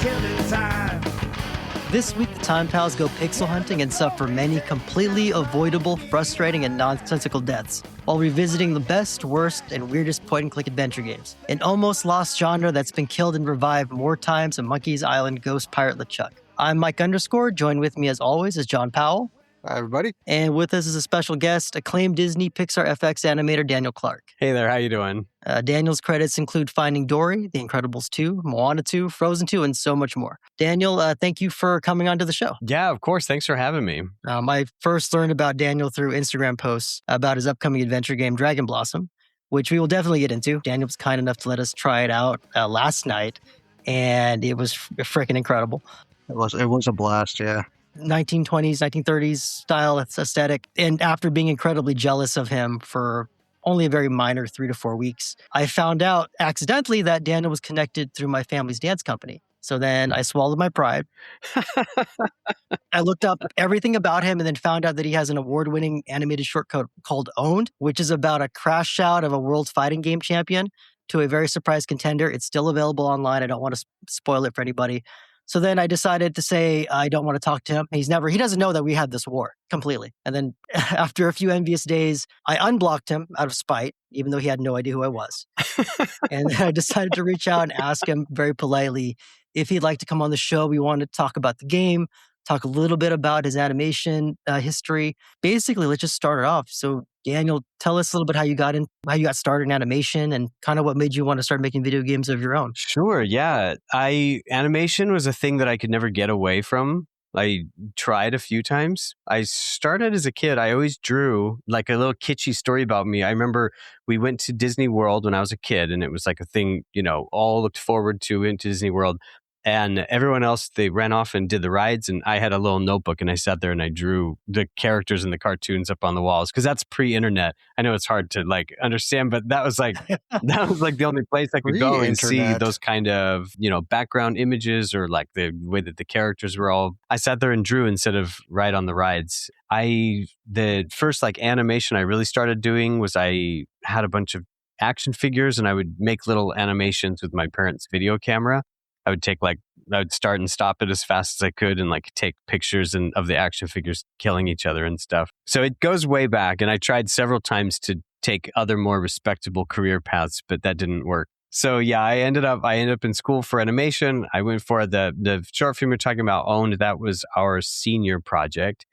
killing time. This week, the Time Pals go pixel hunting and suffer many completely avoidable, frustrating, and nonsensical deaths, while revisiting the best, worst, and weirdest point-and-click adventure games. An almost lost genre that's been killed and revived more times than Monkey's Island Ghost Pirate LeChuck. I'm Mike _. Joined with me, as always, is John Powell. Hi, everybody. And with us is a special guest, acclaimed Disney Pixar FX animator Daniel Clark. Hey there, how you doing? Daniel's credits include Finding Dory, The Incredibles 2, Moana 2, Frozen 2, and so much more. Daniel, thank you for coming onto the show. Yeah, of course. Thanks for having me. I first learned about Daniel through Instagram posts about his upcoming adventure game, Dragon Blossom, which we will definitely get into. Daniel was kind enough to let us try it out last night, and it was freaking incredible. It was a blast, yeah. 1920s, 1930s style aesthetic. And after being incredibly jealous of him for only a very minor 3 to 4 weeks, I found out accidentally that Daniel was connected through my family's dance company. So then I swallowed my pride. I looked up everything about him and then found out that he has an award-winning animated short called Owned, which is about a crash out of a world fighting game champion to a very surprised contender. It's still available online. I don't want to spoil it for anybody. So then I decided to say I don't want to talk to him. He doesn't know that we had this war completely. And then after a few envious days, I unblocked him out of spite, even though he had no idea who I was. And I decided to reach out and ask him very politely if he'd like to come on the show. We wanted to talk about the game, talk a little bit about his animation history. Basically, let's just start it off. So Daniel, tell us a little bit how you got started in animation and kind of what made you want to start making video games of your own. Sure, yeah. Animation was a thing that I could never get away from. I tried a few times. I started as a kid. I always drew like a little kitschy story about me. I remember we went to Disney World when I was a kid, and it was like a thing, all looked forward to into Disney World. And everyone else, they ran off and did the rides. And I had a little notebook and I sat there and I drew the characters and the cartoons up on the walls. Because that's pre-internet. I know it's hard to understand, but that was like the only place I could go and see those kind of, background images or like the way that the characters were all. I sat there and drew instead of ride on the rides. The first animation I really started doing was I had a bunch of action figures and I would make little animations with my parents' video camera. I would start and stop it as fast as I could and take pictures of the action figures killing each other and stuff. So it goes way back, and I tried several times to take other more respectable career paths, but that didn't work. So yeah, I ended up in school for animation. I went for the short film you're talking about, Owned. That was our senior project.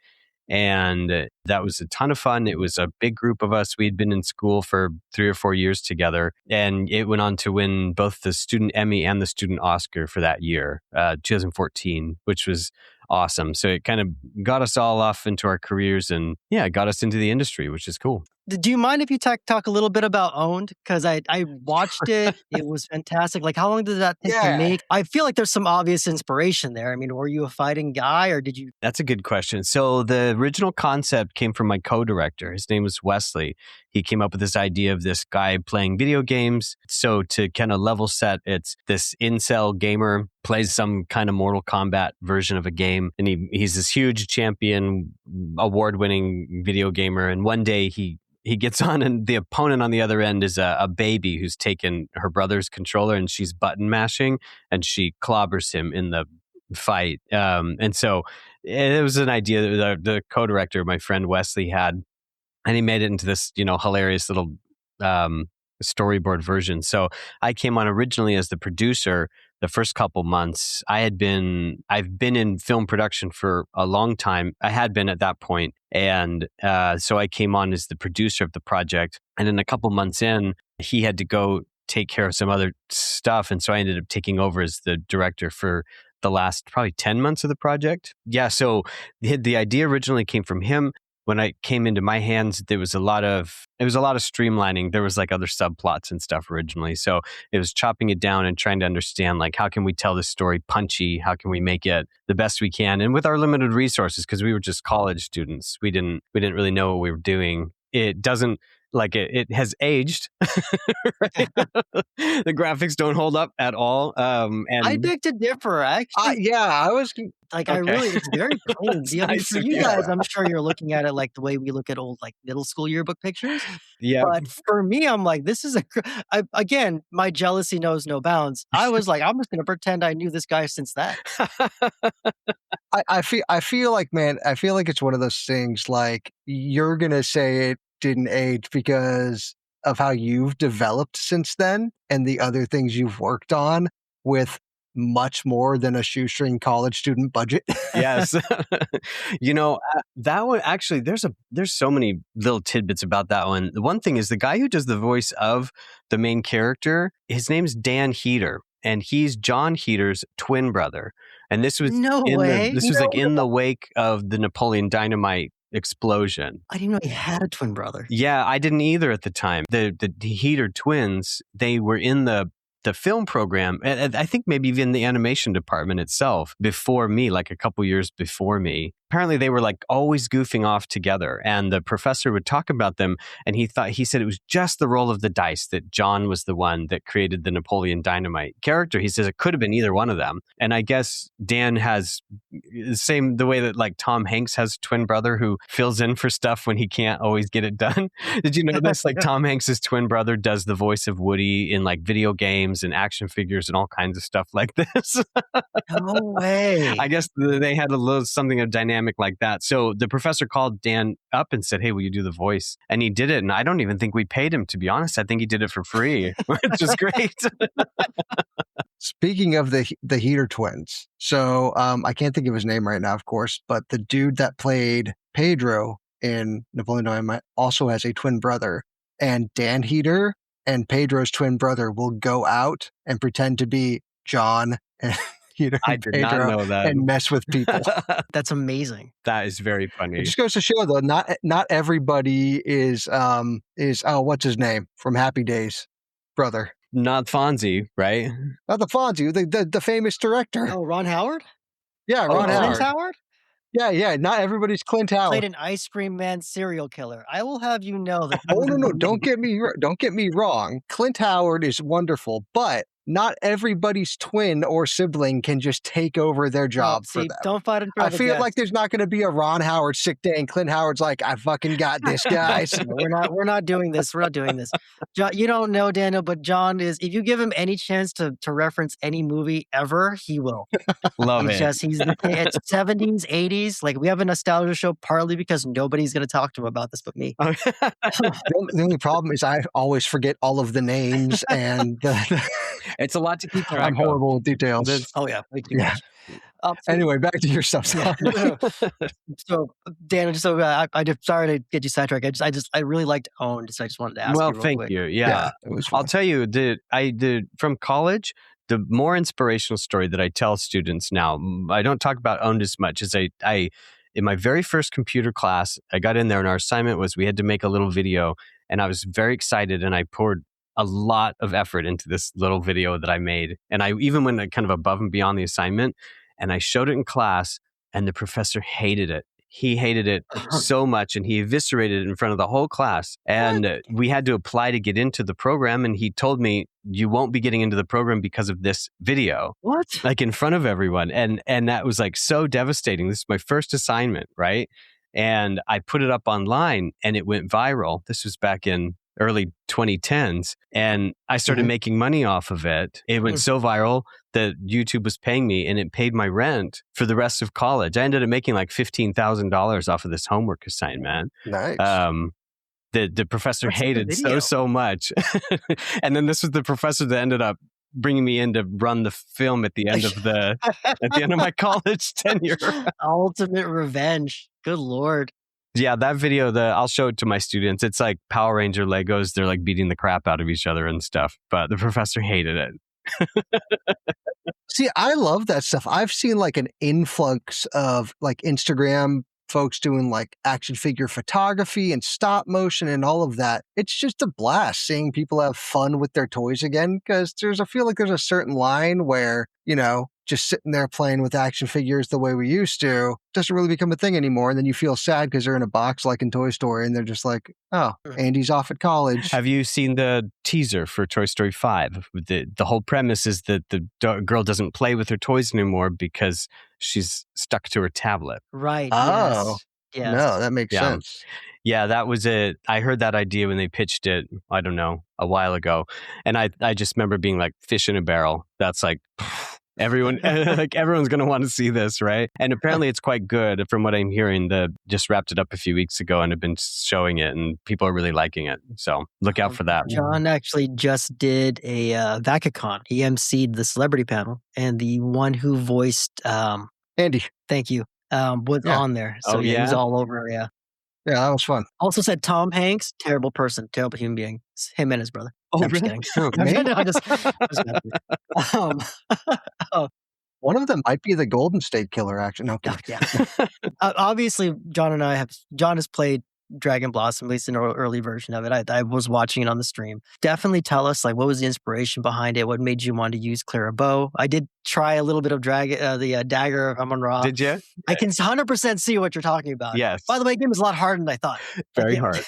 And that was a ton of fun. It was a big group of us. We'd been in school for 3 or 4 years together. And it went on to win both the Student Emmy and the Student Oscar for that year, 2014, which was awesome. So it kind of got us all off into our careers and got us into the industry, which is cool. Do you mind if you talk a little bit about Owned? Because I watched it. It was fantastic. How long did that take to make? I feel like there's some obvious inspiration there. I mean, were you a fighting guy or did you? That's a good question. So the original concept came from my co-director. His name was Wesley. He came up with this idea of this guy playing video games. So to kind of level set, it's this incel gamer plays some kind of Mortal Kombat version of a game. And he's this huge champion, award-winning video gamer. And one day he gets on and the opponent on the other end is a baby who's taken her brother's controller and she's button mashing and she clobbers him in the fight. And so it was an idea that the co-director, my friend Wesley, had, and he made it into this, hilarious little storyboard version. So I came on originally as the producer. The first couple months, I've been in film production for a long time. I had been at that point. And so I came on as the producer of the project. And then a couple months in, he had to go take care of some other stuff. And so I ended up taking over as the director for the last probably 10 months of the project. Yeah, so the idea originally came from him. When I came into my hands, there was a lot of streamlining. There was other subplots and stuff originally. So it was chopping it down and trying to understand how can we tell this story punchy? How can we make it the best we can? And with our limited resources, because we were just college students, we didn't really know what we were doing. It doesn't like it has aged. Right? The graphics don't hold up at all. And I beg to differ. Actually, I was. like okay. it's very clean. That's I mean, nice for of you you. guys, I'm sure you're looking at it like the way we look at old like middle school yearbook pictures. Yeah. But for me, I'm like, this is again, my jealousy knows no bounds. I was like, I'm just going to pretend I knew this guy since that. I feel like, man, I feel like it's one of those things like you're gonna say it didn't age because of how you've developed since then and the other things you've worked on with much more than a shoestring college student budget. Yes. That one actually, there's so many little tidbits about that one. The one thing is the guy who does the voice of the main character, his name's Dan Heater, and he's John Heater's twin brother. And this was No way. in the wake of the Napoleon Dynamite explosion. I didn't know he had a twin brother. Yeah, I didn't either at the time. The Heater twins, they were in the film program, and I think maybe even the animation department itself before me, like a couple years before me. Apparently they were like always goofing off together, and the professor would talk about them, and he said it was just the roll of the dice that John was the one that created the Napoleon Dynamite character. He says it could have been either one of them. And I guess Dan has the way that like Tom Hanks has a twin brother who fills in for stuff when he can't always get it done. Did you know this? Like Tom Hanks's twin brother does the voice of Woody in like video games and action figures and all kinds of stuff like this. No way. I guess they had a little something of dynamic like that. So the professor called Dan up and said, "Hey, will you do the voice?" And he did it. And I don't even think we paid him, to be honest. I think he did it for free, which is great. Speaking of the Heater twins, so I can't think of his name right now, of course, but the dude that played Pedro in Napoleon Dynamite also has a twin brother, and Dan Heater and Pedro's twin brother will go out and pretend to be John and Heater I and did Pedro not know that. and mess with people. That's amazing. That is very funny. It just goes to show, though, not everybody is what's his name from Happy Days, brother. Not Fonzie, right? Not the Fonzie, the famous director. Oh, Ron Howard? Yeah, Ron Clint Howard. Howard? Yeah. Not everybody's Clint Howard. Played an ice cream man serial killer. I will have you know that. Oh no! Don't get me wrong. Clint Howard is wonderful, but not everybody's twin or sibling can just take over their job for them. Don't fight in I feel like there's not going to be a Ron Howard sick day, and Clint Howard's like, "I fucking got this, guys." We're not doing this. We're not doing this. John, you don't know Daniel, but John is. If you give him any chance to reference any movie ever, he will. Love it. He's it's 70s, 80s. Like we have a nostalgia show partly because nobody's going to talk to him about this but me. The only problem is I always forget all of the names and. It's a lot to keep track I'm horrible with details. Oh yeah, way too much. Anyway, back to your stuff. So Dan, I just sorry to get you sidetracked. I really liked Owned, so I just wanted to ask you. Well, real thank quick. you. Yeah, it was fun. I'll tell you from college. The more inspirational story that I tell students now, I don't talk about Owned as much as I in my very first computer class, I got in there and our assignment was we had to make a little video, and I was very excited and I poured a lot of effort into this little video that I made. And I even went kind of above and beyond the assignment, and I showed it in class, and the professor hated it. He hated it so much, and he eviscerated it in front of the whole class. And we had to apply to get into the program, and he told me, "You won't be getting into the program because of this video." What? Like in front of everyone. And that was like so devastating. This is my first assignment, right? And I put it up online, and it went viral. This was back in early 2010s, and I started making money off of it. It went so viral that YouTube was paying me, and it paid my rent for the rest of college. I ended up making like $15,000 off of this homework assignment. Nice. The professor hated so much. And then this was the professor that ended up bringing me in to run the film at the end of my college tenure. Ultimate revenge. Good Lord. Yeah, that video, I'll show it to my students. It's like Power Ranger Legos. They're like beating the crap out of each other and stuff. But the professor hated it. See, I love that stuff. I've seen like an influx of like Instagram folks doing like action figure photography and stop motion and all of that. It's just a blast seeing people have fun with their toys again, because I feel like there's a certain line where, just sitting there playing with action figures the way we used to doesn't really become a thing anymore. And then you feel sad because they're in a box like in Toy Story and they're just like, oh, Andy's off at college. Have you seen the teaser for Toy Story 5? The whole premise is that the girl doesn't play with her toys anymore because she's stuck to her tablet. Right. Oh, yes. no, that makes sense. Yeah, that was it. I heard that idea when they pitched it, I don't know, a while ago. And I just remember being like, fish in a barrel. That's like... everyone's going to want to see this, right? And apparently it's quite good from what I'm hearing. Just wrapped it up a few weeks ago and have been showing it and people are really liking it. So look out for that. John actually just did a VacaCon. He emceed the celebrity panel and the one who voiced Andy. Thank you. Was on there. So he was all over. Yeah. Yeah, that was fun. Also said Tom Hanks, terrible person, terrible human being. It's him and his brother. Oh, no, really? I'm just kidding. One of them might be the Golden State Killer, actually. No, yeah. Obviously, John has played Dragon Blossom, at least an early version of it. I was watching it on the stream. Definitely tell us, like, what was the inspiration behind it? What made you want to use Clara Bow? I did try a little bit of the Dagger of Amon-Ra. Did you? I can 100% see what you're talking about. Yes. By the way, the game is a lot harder than I thought. Very hard.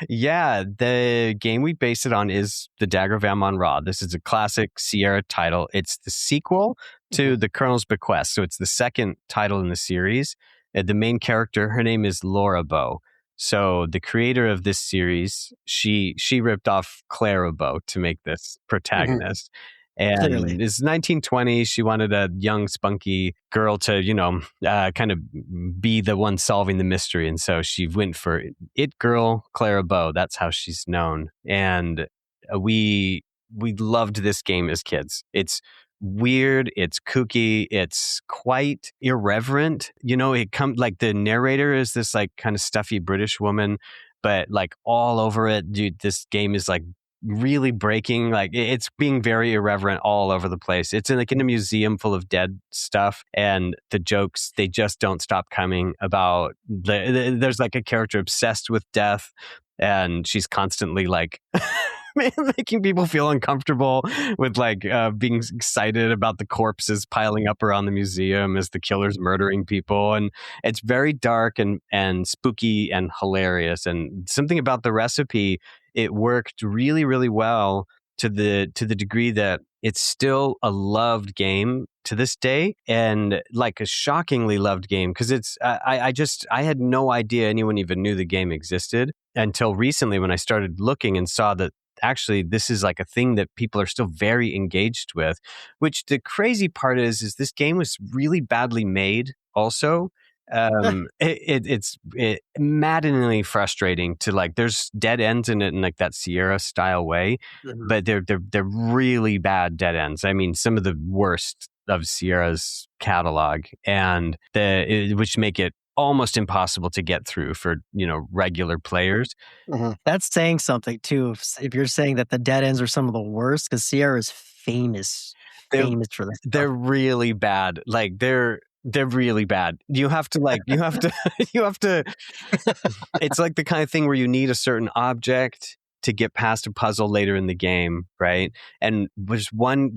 Yeah, the game we based it on is the Dagger of Amon-Ra. This is a classic Sierra title. It's the sequel to The Colonel's Bequest. So it's the second title in the series. The main character, her name is Clara Bow. So the creator of this series, she ripped off Clara Bow to make this protagonist. And Clearly. It's 1920s. She wanted a young, spunky girl to, kind of be the one solving the mystery. And so she went for It Girl Clara Bow. That's how she's known. And we loved this game as kids. It's weird, it's kooky, it's quite irreverent. It comes like the narrator is this like kind of stuffy British woman, but like all over it, dude, this game is like really breaking, like it's being very irreverent all over the place. It's in a museum full of dead stuff, and the jokes, they just don't stop coming about there's like a character obsessed with death, and she's constantly like making people feel uncomfortable with like being excited about the corpses piling up around the museum as the killer's murdering people. And it's very dark and spooky and hilarious. And something about the recipe, it worked really, really well to the degree that it's still a loved game to this day, and like a shockingly loved game, because it's I had no idea anyone even knew the game existed until recently when I started looking and saw that actually this is like a thing that people are still very engaged with. Which the crazy part is this game was really badly made also. It's maddeningly frustrating to like, there's dead ends in it in like that Sierra style way, but they're really bad dead ends. I mean, some of the worst of Sierra's catalog, and which make it almost impossible to get through for regular players. That's saying something too. If you're saying that the dead ends are some of the worst, because Sierra is famous for that. They're really bad. Like they're really bad. You have to it's like the kind of thing where you need a certain object to get past a puzzle later in the game, right? And there's one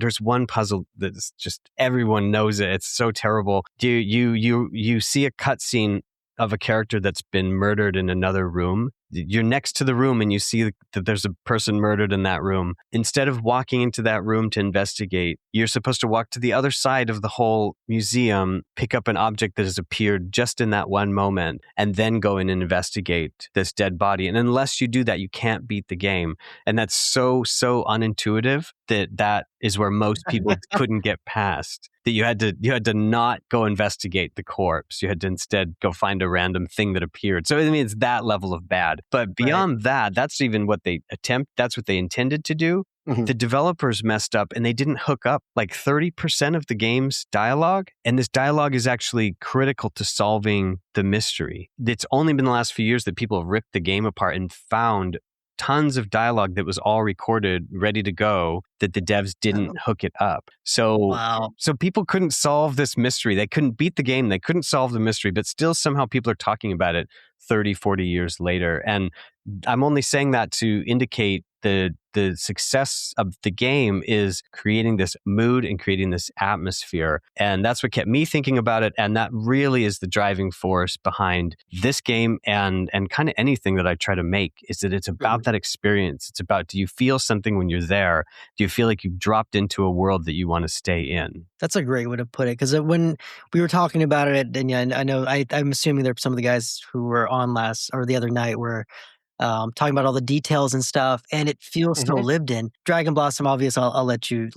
puzzle that's just, everyone knows it. It's so terrible. You see a cutscene of a character that's been murdered in another room. You're next to the room and you see that there's a person murdered in that room. Instead of walking into that room to investigate, you're supposed to walk to the other side of the whole museum, pick up an object that has appeared just in that one moment, and then go in and investigate this dead body. And unless you do that, you can't beat the game. And that's so unintuitive that is where most people couldn't get past. That you had to not go investigate the corpse. You had to instead go find a random thing that appeared. So I mean, it's that level of bad. But beyond that, that's even what that's what they intended to do. The developers messed up and they didn't hook up like 30% of the game's dialogue. And this dialogue is actually critical to solving the mystery. It's only been the last few years that people have ripped the game apart and found tons of dialogue that was all recorded, ready to go, that the devs didn't hook it up. So people couldn't solve this mystery. They couldn't beat the game. They couldn't solve the mystery, but still somehow people are talking about it 30, 40 years later. And I'm only saying that to indicate the success of the game is creating this mood and creating this atmosphere. And that's what kept me thinking about it. And that really is the driving force behind this game and kind of anything that I try to make, is that it's about that experience. It's about, do you feel something when you're there? Do you feel like you've dropped into a world that you want to stay in? That's a great way to put it. Because when we were talking about it, and yeah, I know I'm assuming there some of the guys who were on last or the other night were talking about all the details and stuff, and it feels so lived in. Dragon Blossom, obviously, I'll let you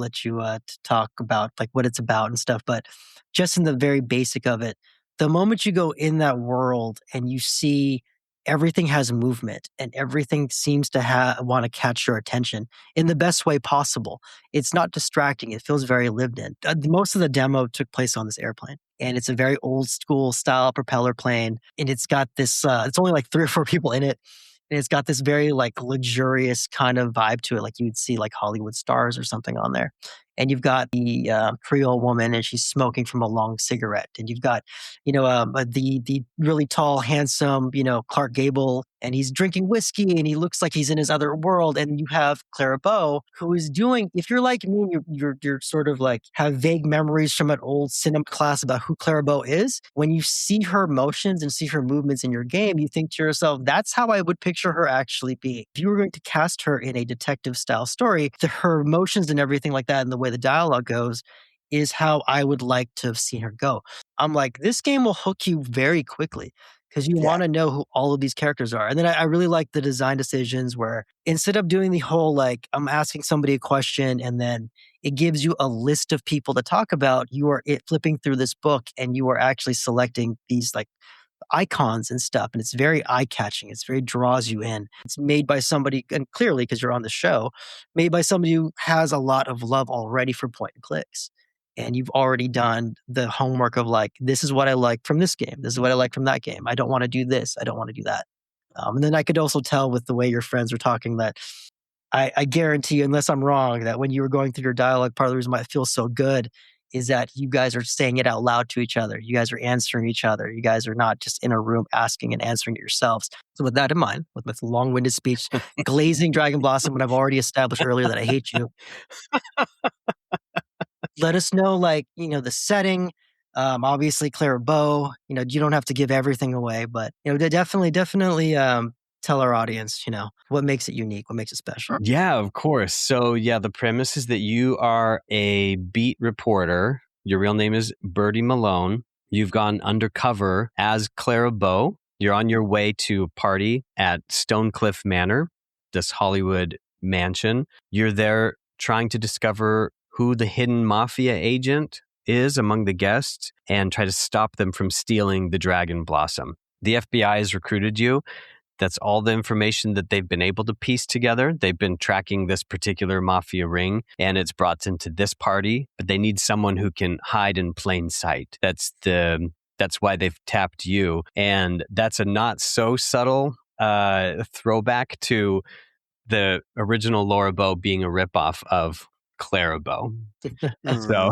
talk about like what it's about and stuff. But just in the very basic of it, the moment you go in that world and you see everything has movement and everything seems to want to catch your attention in the best way possible. It's not distracting. It feels very lived in. Most of the demo took place on this airplane, and it's a very old school style propeller plane. And it's got this, it's only like 3 or 4 people in it. And it's got this very like luxurious kind of vibe to it. Like you would see like Hollywood stars or something on there. And you've got the Creole woman, and she's smoking from a long cigarette. And you've got, the really tall, handsome, Clark Gable, and he's drinking whiskey, and he looks like he's in his other world. And you have Clara Bow, who is doing. If you're like me, you're sort of like have vague memories from an old cinema class about who Clara Bow is. When you see her motions and see her movements in your game, you think to yourself, that's how I would picture her actually being. If you were going to cast her in a detective style story, her motions and everything like that, and the way the dialogue goes, is how I would like to have seen her go. I'm like, this game will hook you very quickly because you want to know who all of these characters are. And then I really like the design decisions where instead of doing the whole, like, I'm asking somebody a question and then it gives you a list of people to talk about, you are flipping through this book and you are actually selecting these like icons and stuff, and it's very eye-catching. It's very draws you in. It's made by somebody, and clearly because you're on the show, made by somebody who has a lot of love already for point and clicks, and you've already done the homework of like, this is what I like from this game, this is what I like from that game, I don't want to do this, I don't want to do that. And then I could also tell with the way your friends were talking that I guarantee you, unless I'm wrong, that when you were going through your dialogue, part of the reason why it feels so good is that you guys are saying it out loud to each other. You guys are answering each other. You guys are not just in a room asking and answering it yourselves. So with that in mind, with my long-winded speech, glazing Dragon Blossom, when I've already established earlier that I hate you, let us know, like, the setting. Obviously, Clara Bow, you don't have to give everything away, but, definitely tell our audience, what makes it unique, what makes it special. Yeah, of course. So yeah, the premise is that you are a beat reporter. Your real name is Birdie Malone. You've gone undercover as Clara Bow. You're on your way to a party at Stonecliff Manor, this Hollywood mansion. You're there trying to discover who the hidden mafia agent is among the guests and try to stop them from stealing the Dragon Blossom. The FBI has recruited you. That's all the information that they've been able to piece together. They've been tracking this particular mafia ring, and it's brought into this party, but they need someone who can hide in plain sight. That's why they've tapped you. And that's a not so subtle throwback to the original Laura Bow being a ripoff of Clara Bow. So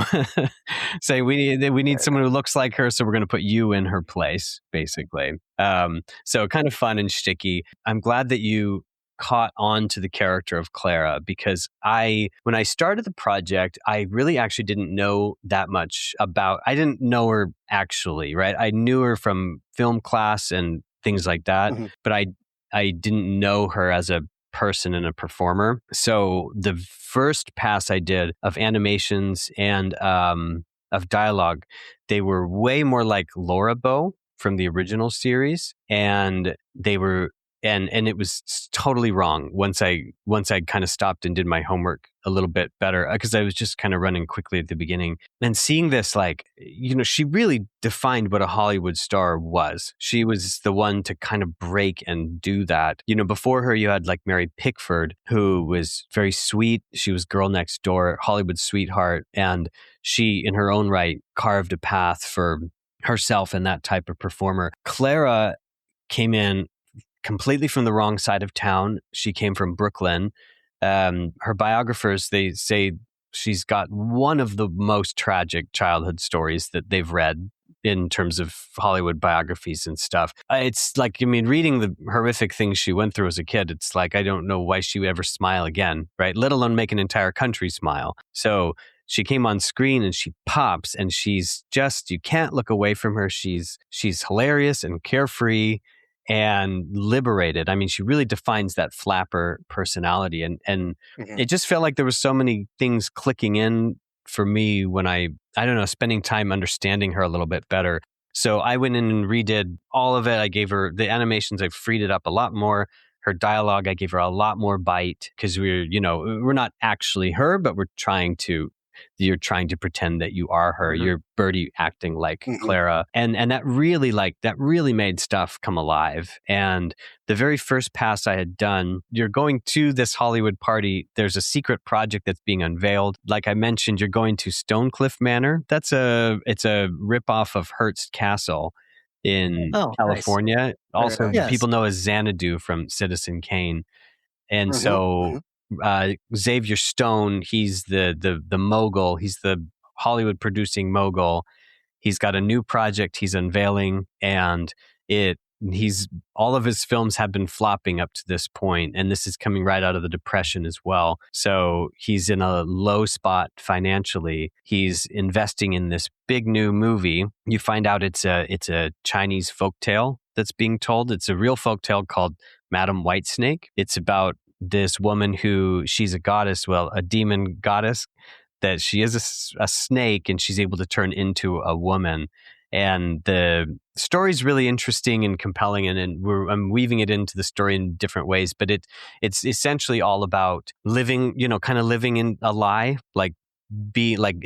say we need someone who looks like her, so we're going to put you in her place, basically. So kind of fun and shticky. I'm glad that you caught on to the character of Clara, because when I started the project, I really actually didn't know that much about. I didn't know her actually, right? I knew her from film class and things like that, but I didn't know her as a person and a performer. So the first pass I did of animations and of dialogue, they were way more like Laura Bow from the original series, and they were and it was totally wrong once I kind of stopped and did my homework a little bit better, because I was just kind of running quickly at the beginning. And seeing this, like, she really defined what a Hollywood star was. She was the one to kind of break and do that. Before her, you had like Mary Pickford, who was very sweet. She was girl next door, Hollywood sweetheart. And she, in her own right, carved a path for herself and that type of performer. Clara came in completely from the wrong side of town. She came from Brooklyn. Her biographers, they say she's got one of the most tragic childhood stories that they've read in terms of Hollywood biographies and stuff. It's like, I mean, reading the horrific things she went through as a kid, it's like, I don't know why she would ever smile again, right? Let alone make an entire country smile. So she came on screen and she pops, and she's just, you can't look away from her. She's hilarious and carefree and liberated. I mean, she really defines that flapper personality. And it just felt like there was so many things clicking in for me when I don't know, spending time understanding her a little bit better. So I went in and redid all of it. I gave her the animations. I freed it up a lot more. Her dialogue, I gave her a lot more bite, because we're not actually her, but you're trying to pretend that you are her. You're Birdie acting like Clara. And that really made stuff come alive. And the very first pass I had done, you're going to this Hollywood party. There's a secret project that's being unveiled. Like I mentioned, you're going to Stonecliff Manor. It's a ripoff of Hearst Castle in California. Nice. Also, Yes. people know as Xanadu from Citizen Kane. And so Xavier Stone, he's the mogul. He's the Hollywood producing mogul. He's got a new project he's unveiling, and all of his films have been flopping up to this point, and this is coming right out of the Depression as well. So he's in a low spot financially. He's investing in this big new movie. You find out it's a Chinese folktale that's being told. It's a real folktale called Madam Whitesnake. It's about this woman she's a goddess, a demon goddess, that she is a snake, and she's able to turn into a woman. And the story's really interesting and compelling, and I'm weaving it into the story in different ways. But it's essentially all about living, kind of living in a lie,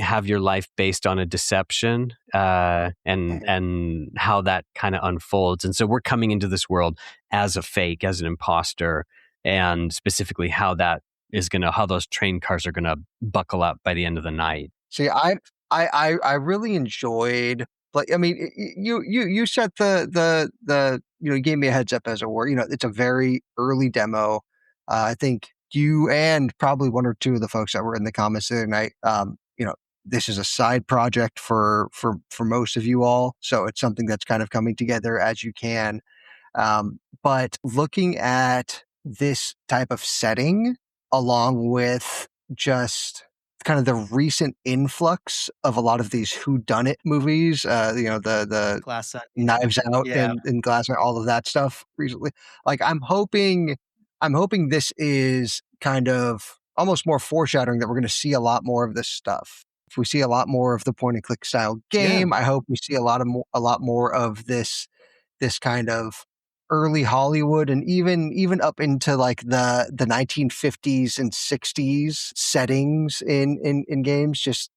have your life based on a deception, and how that kind of unfolds. And so we're coming into this world as a fake, as an imposter, and specifically how those train cars are gonna buckle up by the end of the night. See, I really enjoyed. Like, I mean, you set the you gave me a heads up, as it were. It's a very early demo. I think you and probably one or two of the folks that were in the comments the other night. This is a side project for most of you all, so it's something that's kind of coming together as you can. But looking at this type of setting, along with just kind of the recent influx of a lot of these whodunit movies, the Glass Onion. Knives Out and Glass Onion, all of that stuff recently. Like, I'm hoping this is kind of almost more foreshadowing that we're going to see a lot more of this stuff. If we see a lot more of the point and click style game, I hope we see a lot more of this kind of early Hollywood, and even up into like the 1950s and 60s settings in games. Just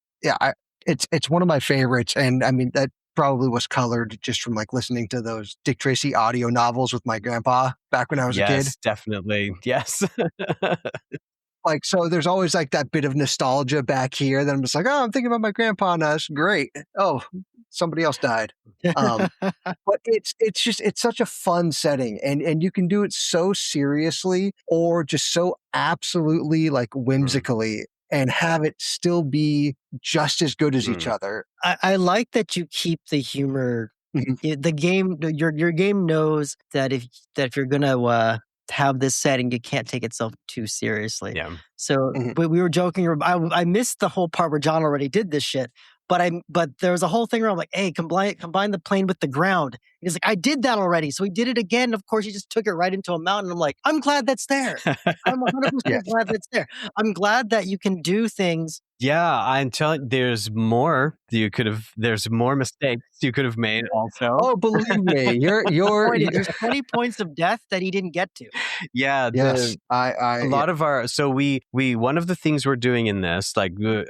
it's one of my favorites, and I mean that probably was colored just from like listening to those Dick Tracy audio novels with my grandpa back when I was a kid. Yes, definitely. Yes. Like, so there's always like that bit of nostalgia back here that I'm just like, oh, I'm thinking about my grandpa now. It's great. Oh, somebody else died. But it's such a fun setting, and you can do it so seriously or just so absolutely like whimsically, and have it still be just as good as each other. I like that you keep the humor. The game, your game knows that if you're gonna have this setting, you can't take itself too seriously. Yeah. So, but we were joking. I missed the whole part where John already did this shit. But there was a whole thing where I'm like, hey, combine the plane with the ground. And he's like, I did that already. So he did it again. Of course, he just took it right into a mountain. I'm like, I'm glad that's there. I'm 100% glad that's there. I'm glad that you can do things. Yeah, I'm telling you, there's more mistakes you could have made also. Oh, believe me, There's 20 points of death that he didn't get to. Yeah. Yes. A lot of one of the things we're doing in this, like you're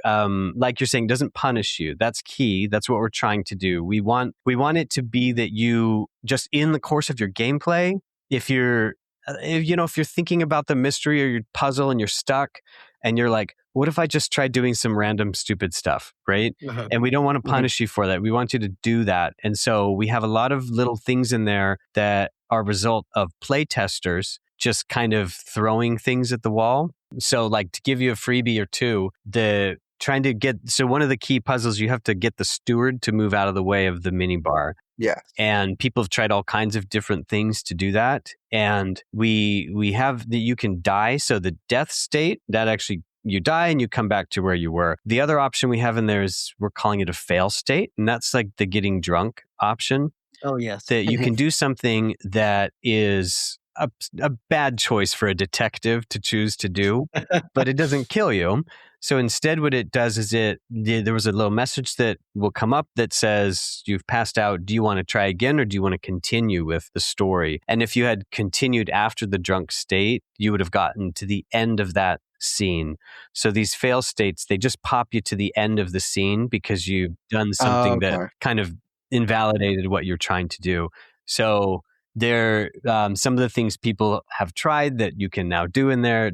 saying, doesn't punish you. That's key. That's what we're trying to do. We want it to be that you just, in the course of your gameplay, if you're thinking about the mystery or your puzzle and you're stuck and you're like, what if I just tried doing some random stupid stuff, right? And we don't want to punish you for that. We want you to do that. And so we have a lot of little things in there that are a result of play testers just kind of throwing things at the wall. So like, to give you a freebie or two, the trying to get, so one of the key puzzles, you have to get the steward to move out of the way of the minibar. Yeah. And people have tried all kinds of different things to do that. And we have that you can die. So the death state, that actually you die and you come back to where you were. The other option we have in there is we're calling it a fail state. And that's like the getting drunk option. Oh, yes. That you can do something that is a bad choice for a detective to choose to do, but it doesn't kill you. So instead, what it does is there was a little message that will come up that says, you've passed out. Do you want to try again, or do you want to continue with the story? And if you had continued after the drunk state, you would have gotten to the end of that scene. So these fail states, they just pop you to the end of the scene because you've done something that kind of invalidated what you're trying to do. So there, some of the things people have tried that you can now do in there,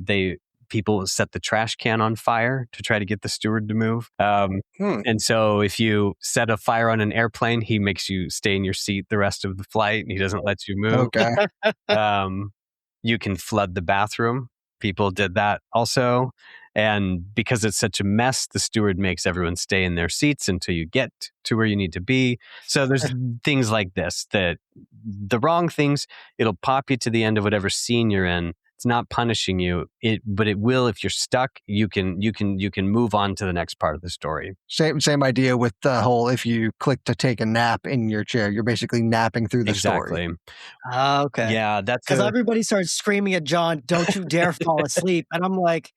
people set the trash can on fire to try to get the steward to move. And so if you set a fire on an airplane, he makes you stay in your seat the rest of the flight and he doesn't let you move. Okay. You can flood the bathroom. People did that also. And because it's such a mess, the steward makes everyone stay in their seats until you get to where you need to be. So there's things like this, that the wrong things, it'll pop you to the end of whatever scene you're in. It's not punishing you, but it will, if you're stuck, you can move on to the next part of the story. Same idea with the whole, if you click to take a nap in your chair, you're basically napping through the story. Okay. Yeah, that's because everybody starts screaming at John, "Don't you dare fall asleep!" And I'm like,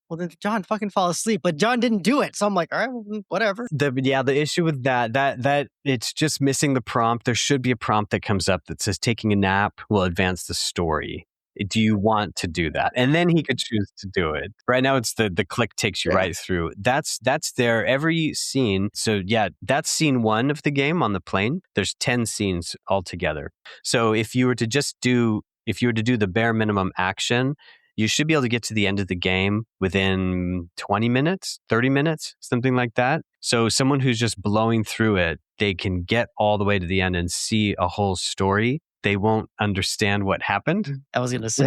well, then John fucking fall asleep. But John didn't do it, so I'm like, all right, well, whatever. The issue with that it's just missing the prompt. There should be a prompt that comes up that says taking a nap will advance the story. Do you want to do that? And then he could choose to do it. Right now, it's the click takes you right through. That's there every scene. So yeah, that's scene 1 of the game on the plane. There's 10 scenes altogether. So if you were to do the bare minimum action, you should be able to get to the end of the game within 20 minutes, 30 minutes, something like that. So someone who's just blowing through it, they can get all the way to the end and see a whole story. They won't understand what happened. I was going to say,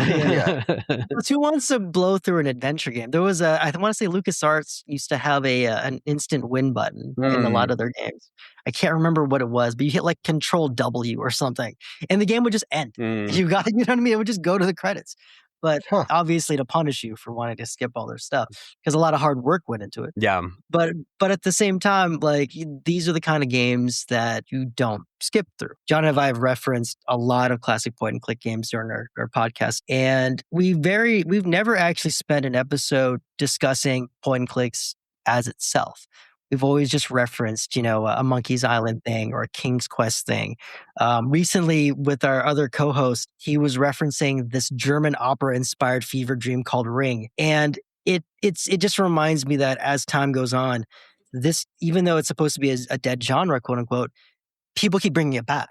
who wants to blow through an adventure game? There was I want to say LucasArts used to have an instant win button in a lot of their games. I can't remember what it was, but you hit like Control W or something, and the game would just end. You know what I mean? It would just go to the credits. But obviously to punish you for wanting to skip all their stuff, because a lot of hard work went into it. Yeah. But at the same time, like, these are the kind of games that you don't skip through. John and I have referenced a lot of classic point and click games during our podcast. And we've never actually spent an episode discussing point and clicks as itself. We've always just referenced, a Monkey's Island thing or a King's Quest thing. Recently, with our other co-host, he was referencing this German opera-inspired fever dream called Ring. And it just reminds me that as time goes on, this, even though it's supposed to be a dead genre, quote unquote, people keep bringing it back.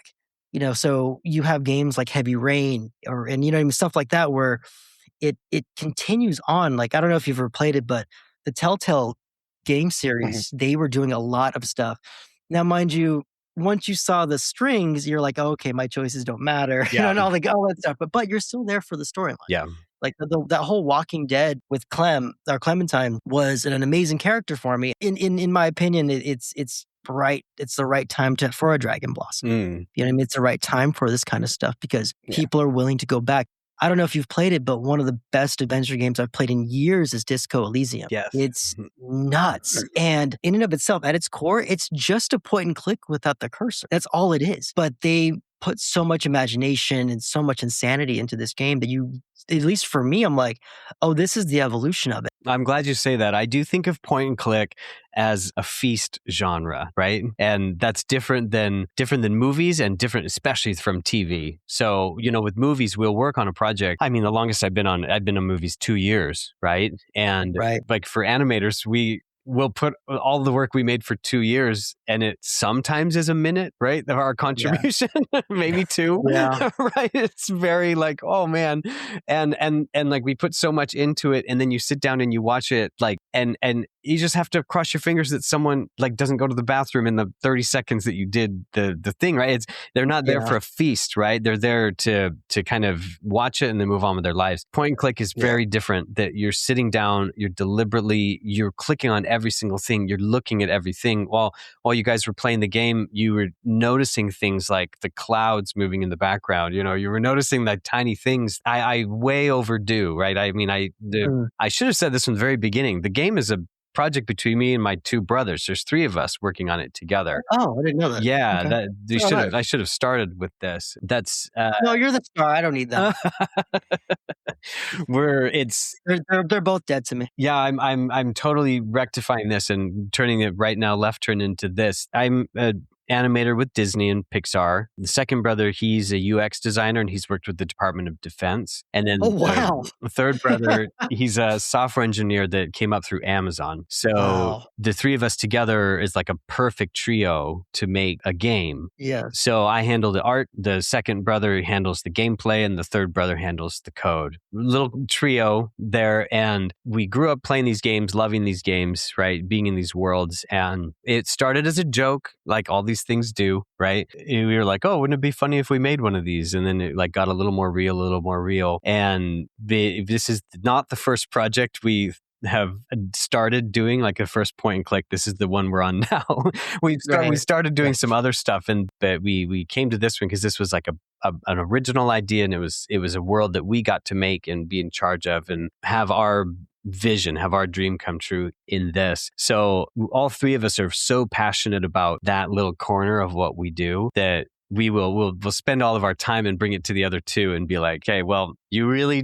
So you have games like Heavy Rain and stuff like that where it continues on. Like, I don't know if you've ever played it, but the Telltale game series, they were doing a lot of stuff. Now, mind you, once you saw the strings, you're like, oh, okay, my choices don't matter. And all that stuff. But you're still there for the storyline. Yeah. Like that whole Walking Dead with Clementine was an amazing character for me. In my opinion, it's right. It's the right time for a Dragon Blossom. You know what I mean? It's the right time for this kind of stuff because people are willing to go back. I don't know if you've played it, but one of the best adventure games I've played in years is Disco Elysium. Yes. It's nuts. And in and of itself, at its core, it's just a point and click without the cursor. That's all it is. But they put so much imagination and so much insanity into this game that at least for me, I'm like, oh, this is the evolution of it. I'm glad you say that. I do think of point and click as a feast genre, right? And that's different than movies and different, especially from TV. So, with movies, we'll work on a project. I mean, the longest I've been on movies 2 years, right? And like for animators, we'll put all the work we made for 2 years and it sometimes is a minute, right? Of our contribution, maybe 2, right? It's very like, oh man. And like we put so much into it and then you sit down and you watch it like, and you just have to cross your fingers that someone like doesn't go to the bathroom in the 30 seconds that you did the thing, right? They're not there for a feast, right? They're there to kind of watch it and then move on with their lives. Point and click is very different, that you're sitting down, you're clicking on every single thing, you're looking at everything. While you guys were playing the game, you were noticing things like the clouds moving in the background. You were noticing the tiny things. I way overdue, right? I mean, I should have said this from the very beginning. The game is a project between me and my two brothers. There's three of us working on it together. Oh, I didn't know that. Yeah, Okay. I should have started with this. That's no, you're the star. I don't need them. They're both dead to me. Yeah, I'm totally rectifying this and turning it right now left turn into this. I'm animator with Disney and Pixar. The second brother, he's a UX designer and he's worked with the Department of Defense. And then the third brother, he's a software engineer that came up through Amazon. So the three of us together is like a perfect trio to make a game. Yeah. So I handle the art, the second brother handles the gameplay, and the third brother handles the code. Little trio there. And we grew up playing these games, loving these games, right? Being in these worlds. And it started as a joke, like all these things do, right? And we were like, oh, wouldn't it be funny if we made one of these? And then it like got a little more real. And this is not the first project we have started doing, like a first point and click. This is the one we're on now. We started doing some other stuff, but we came to this one because this was like an original idea, and it was a world that we got to make and be in charge of and have our vision, have our dream come true in this. So all three of us are so passionate about that little corner of what we do that we'll spend all of our time and bring it to the other two and be like, okay, well, you really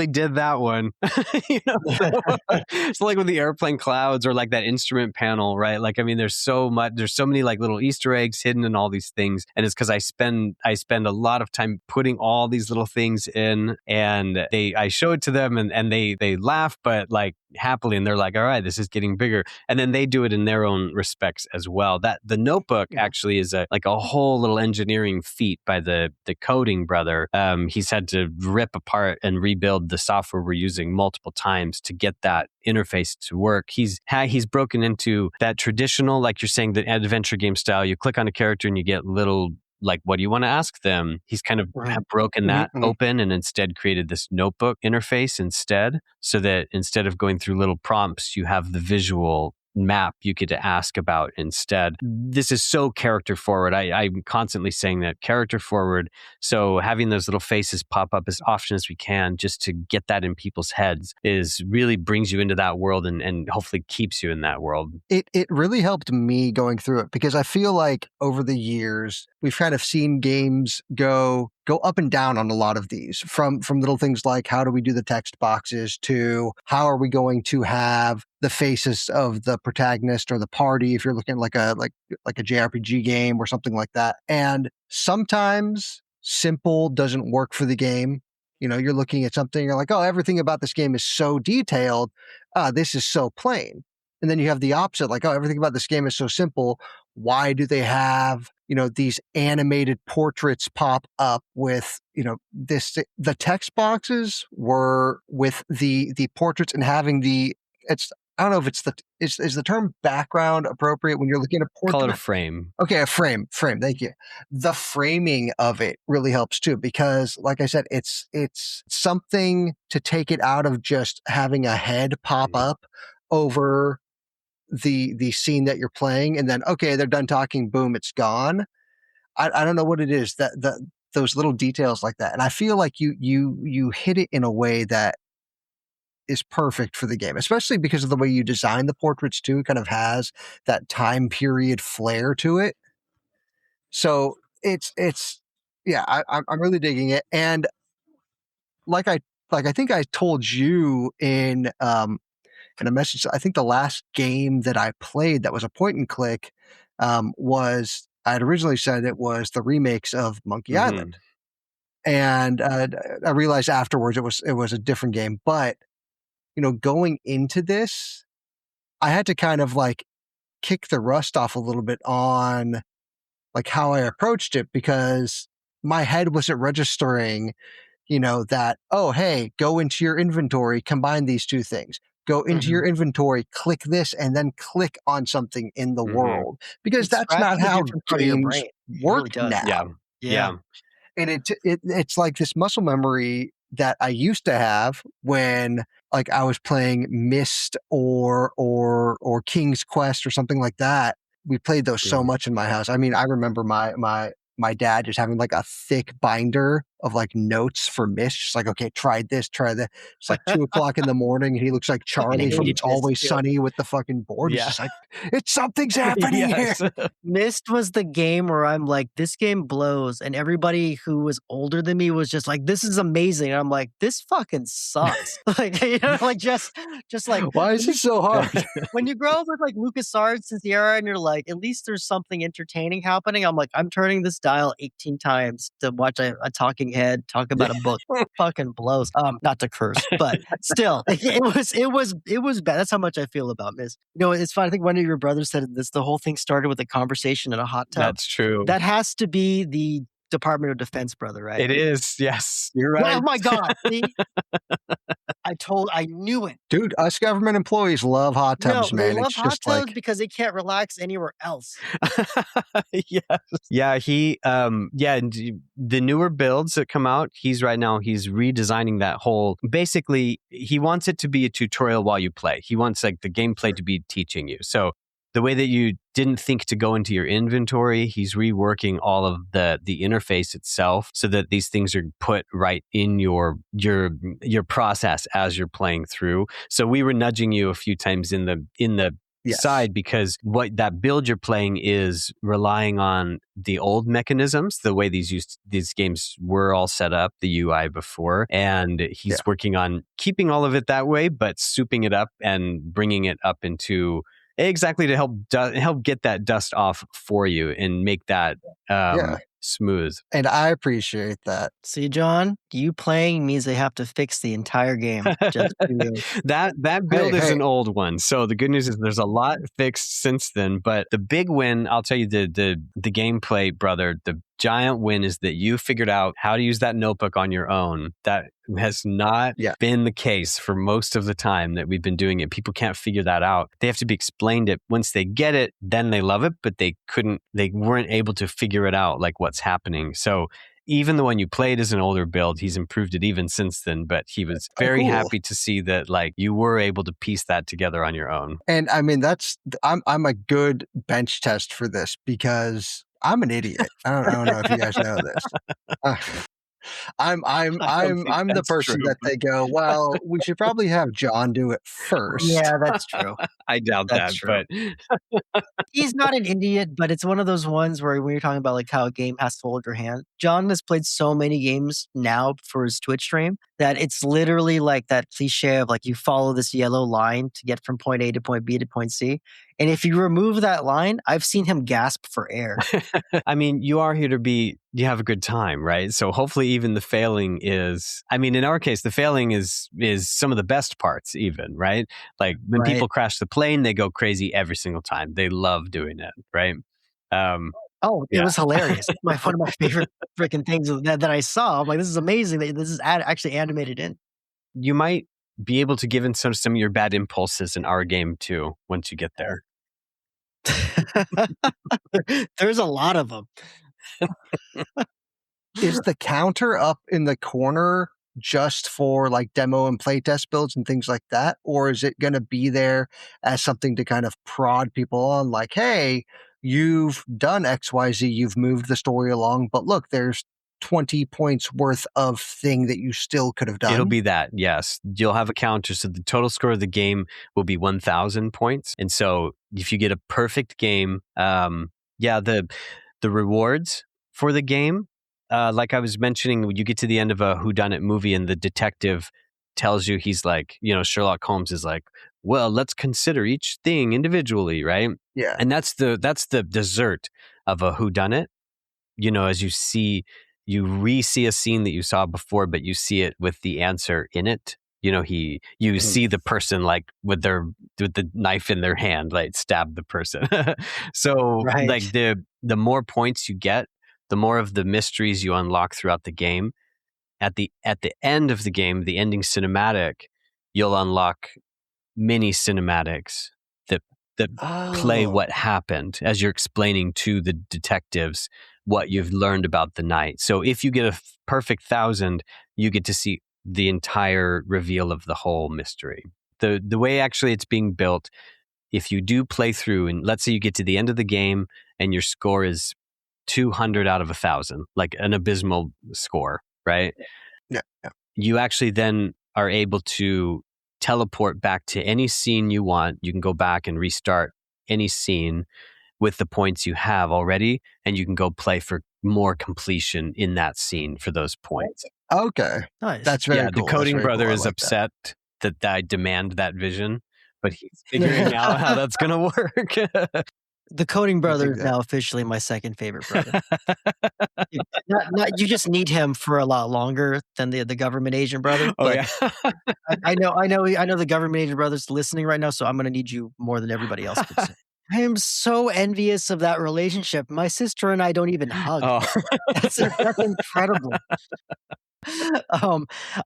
did that one. It's like with the airplane clouds or like that instrument panel, right? Like, I mean, there's so many like little Easter eggs hidden in all these things. And it's because I spend a lot of time putting all these little things in, and I show it to them and they laugh, but like happily, and they're like, all right, this is getting bigger. And then they do it in their own respects as well. That the notebook actually is a whole little engineering feat by the coding brother. He's had to rip apart and rebuild the software we're using multiple times to get that interface to work. He's broken into that traditional, like you're saying, the adventure game style. You click on a character and you get little, like, what do you want to ask them? He's kind of broken that open and instead created this notebook interface instead, so that instead of going through little prompts, you have the visual map you get to ask about instead. This is so character forward. I'm constantly saying that, character forward. So having those little faces pop up as often as we can just to get that in people's heads is really brings you into that world and hopefully keeps you in that world. It really helped me going through it, because I feel like over the years we've kind of seen games go up and down on a lot of these, from little things like how do we do the text boxes to how are we going to have the faces of the protagonist or the party if you're looking at like a JRPG game or something like that. And sometimes simple doesn't work for the game. You're looking at something, you're like, oh, everything about this game is so detailed. This is so plain. And then you have the opposite, like, oh, everything about this game is so simple. Why do they have, these animated portraits pop up with, the text boxes were with the portraits and having I don't know if is the term background appropriate when you're looking at a portrait? Call it a frame. Okay, a frame. Thank you. The framing of it really helps too, because like I said, it's something to take it out of just having a head pop up over the scene that you're playing, and then, okay, they're done talking, boom, it's gone. I don't know what it is, that those little details like that. And I feel like you hit it in a way that is perfect for the game, especially because of the way you design the portraits too. It kind of has that time period flair to it. So it's I'm really digging it. And like I think I told you in a message, I think the last game that I played that was a point and click was, I had originally said it was the remakes of Monkey Island. And I realized afterwards it was a different game. But going into this, I had to kind of like kick the rust off a little bit on like how I approached it, because my head wasn't registering, that, oh, hey, go into your inventory, combine these two things, go into your inventory, click this, and then click on something in the world. Because It that's not scratches a how different part of your games brain. It work really does. now. Yeah. And it's like this muscle memory that I used to have when like I was playing Myst or King's Quest or something like that. We played those so much in my house. I mean, I remember my dad just having like a thick binder of like notes for Myst. Just like, okay, try this, try that. It's like 2:00 in the morning, and he looks like Charlie from hated It's Myst Always too. Sunny with the fucking board. He's Yeah. just like, it's something's happening here. Myst was the game where I'm like, this game blows, and everybody who was older than me was just like, this is amazing. And I'm like, this fucking sucks. Like, you know, like just like Why is this so hard? when you grow up with like LucasArts and Sierra, and you're like, at least there's something entertaining happening. I'm like, I'm turning this dial 18 times to watch a talking head talk about a book. Fucking blows. Not to curse, but still, it was bad. That's how much I feel about Myst. You know, it's fun. I think one of your brothers said this. The whole thing started with a conversation in a hot tub. That's true. That has to be the Department of Defense, brother, right? It is. Yes, you're right. Oh my God. See? I knew it. Dude, us government employees love hot tubs, No, man. they love It's hot just tubs like, because they can't relax anywhere else. Yes. Yeah, he and the newer builds that come out, he's redesigning that whole, basically he wants it to be a tutorial while you play. He wants like the gameplay to be teaching you. So the way that you didn't think to go into your inventory, he's reworking all of the interface itself so that these things are put right in your process as you're playing through. So we were nudging you a few times in the yes. side, because what that build you're playing is relying on the old mechanisms, the way these games were all set up, the UI before, and he's working on keeping all of it that way, but souping it up and bringing it up into exactly to help get that dust off for you and make that smooth. And I appreciate that. See, John, you playing means they have to fix the entire game. Just for you. That build is an old one. So the good news is there's a lot fixed since then. But the big win, I'll tell you, the gameplay, brother, the giant win is that you figured out how to use that notebook on your own. That has not been the case for most of the time that we've been doing it. People can't figure that out. They have to be explained it. Once they get it, then they love it, but they weren't able to figure it out, like what's happening. So even the one you played is an older build. He's improved it even since then, but he was very happy to see that like you were able to piece that together on your own. And I mean, I'm a good bench test for this because I'm an idiot. I don't know if you guys know this. I'm the person that they go, well, we should probably have John do it first. Yeah, that's true. I doubt That's that, true. but He's not an idiot, but it's one of those ones where when you're talking about like how a game has to hold your hand, John has played so many games now for his Twitch stream that it's literally like that cliche of like you follow this yellow line to get from point A to point B to point C. And if you remove that line, I've seen him gasp for air. I mean, you are here you have a good time, right? So hopefully even the failing is, I mean, in our case, the failing is some of the best parts even, right? Like when people crash the plane, they go crazy every single time. They love doing it, right? It was hilarious. One of my favorite freaking things that I saw. I'm like, this is amazing that this is actually animated in. You might be able to give in some of your bad impulses in our game too, once you get there. There's a lot of them. Is the counter up in the corner just for like demo and playtest builds and things like that? Or is it going to be there as something to kind of prod people on like, hey, you've done XYZ, you've moved the story along, but look, there's 20 points worth of thing that you still could have done? It'll be that, yes. You'll have a counter. So the total score of the game will be 1,000 points. And so if you get a perfect game, the rewards for the game, like I was mentioning, when you get to the end of a whodunit movie and the detective tells you, he's like, Sherlock Holmes is like, well, let's consider each thing individually, right? Yeah. And that's the dessert of a whodunit. As you re-see a scene that you saw before, but you see it with the answer in it. You see the person like with the knife in their hand, like stab the person. So like the more points you get, the more of the mysteries you unlock throughout the game. At the end of the game, the ending cinematic, you'll unlock mini cinematics that play what happened as you're explaining to the detectives what you've learned about the night. So if you get a perfect 1,000, you get to see the entire reveal of the whole mystery. The way actually it's being built, if you do play through, and let's say you get to the end of the game and your score is 200 out of 1,000, like an abysmal score, right? Yeah. You actually then are able to teleport back to any scene you want. You can go back and restart any scene with the points you have already, and you can go play for more completion in that scene for those points. Okay. Nice. That's very cool. The coding brother cool. is upset that I demand that vision, but he's figuring out how that's going to work. The coding brother is now officially my second favorite brother. You just need him for a lot longer than the government agent brother. But I know the government agent brother's listening right now, so I'm going to need you more than everybody else could say. I am so envious of that relationship. My sister and I don't even hug. That's incredible.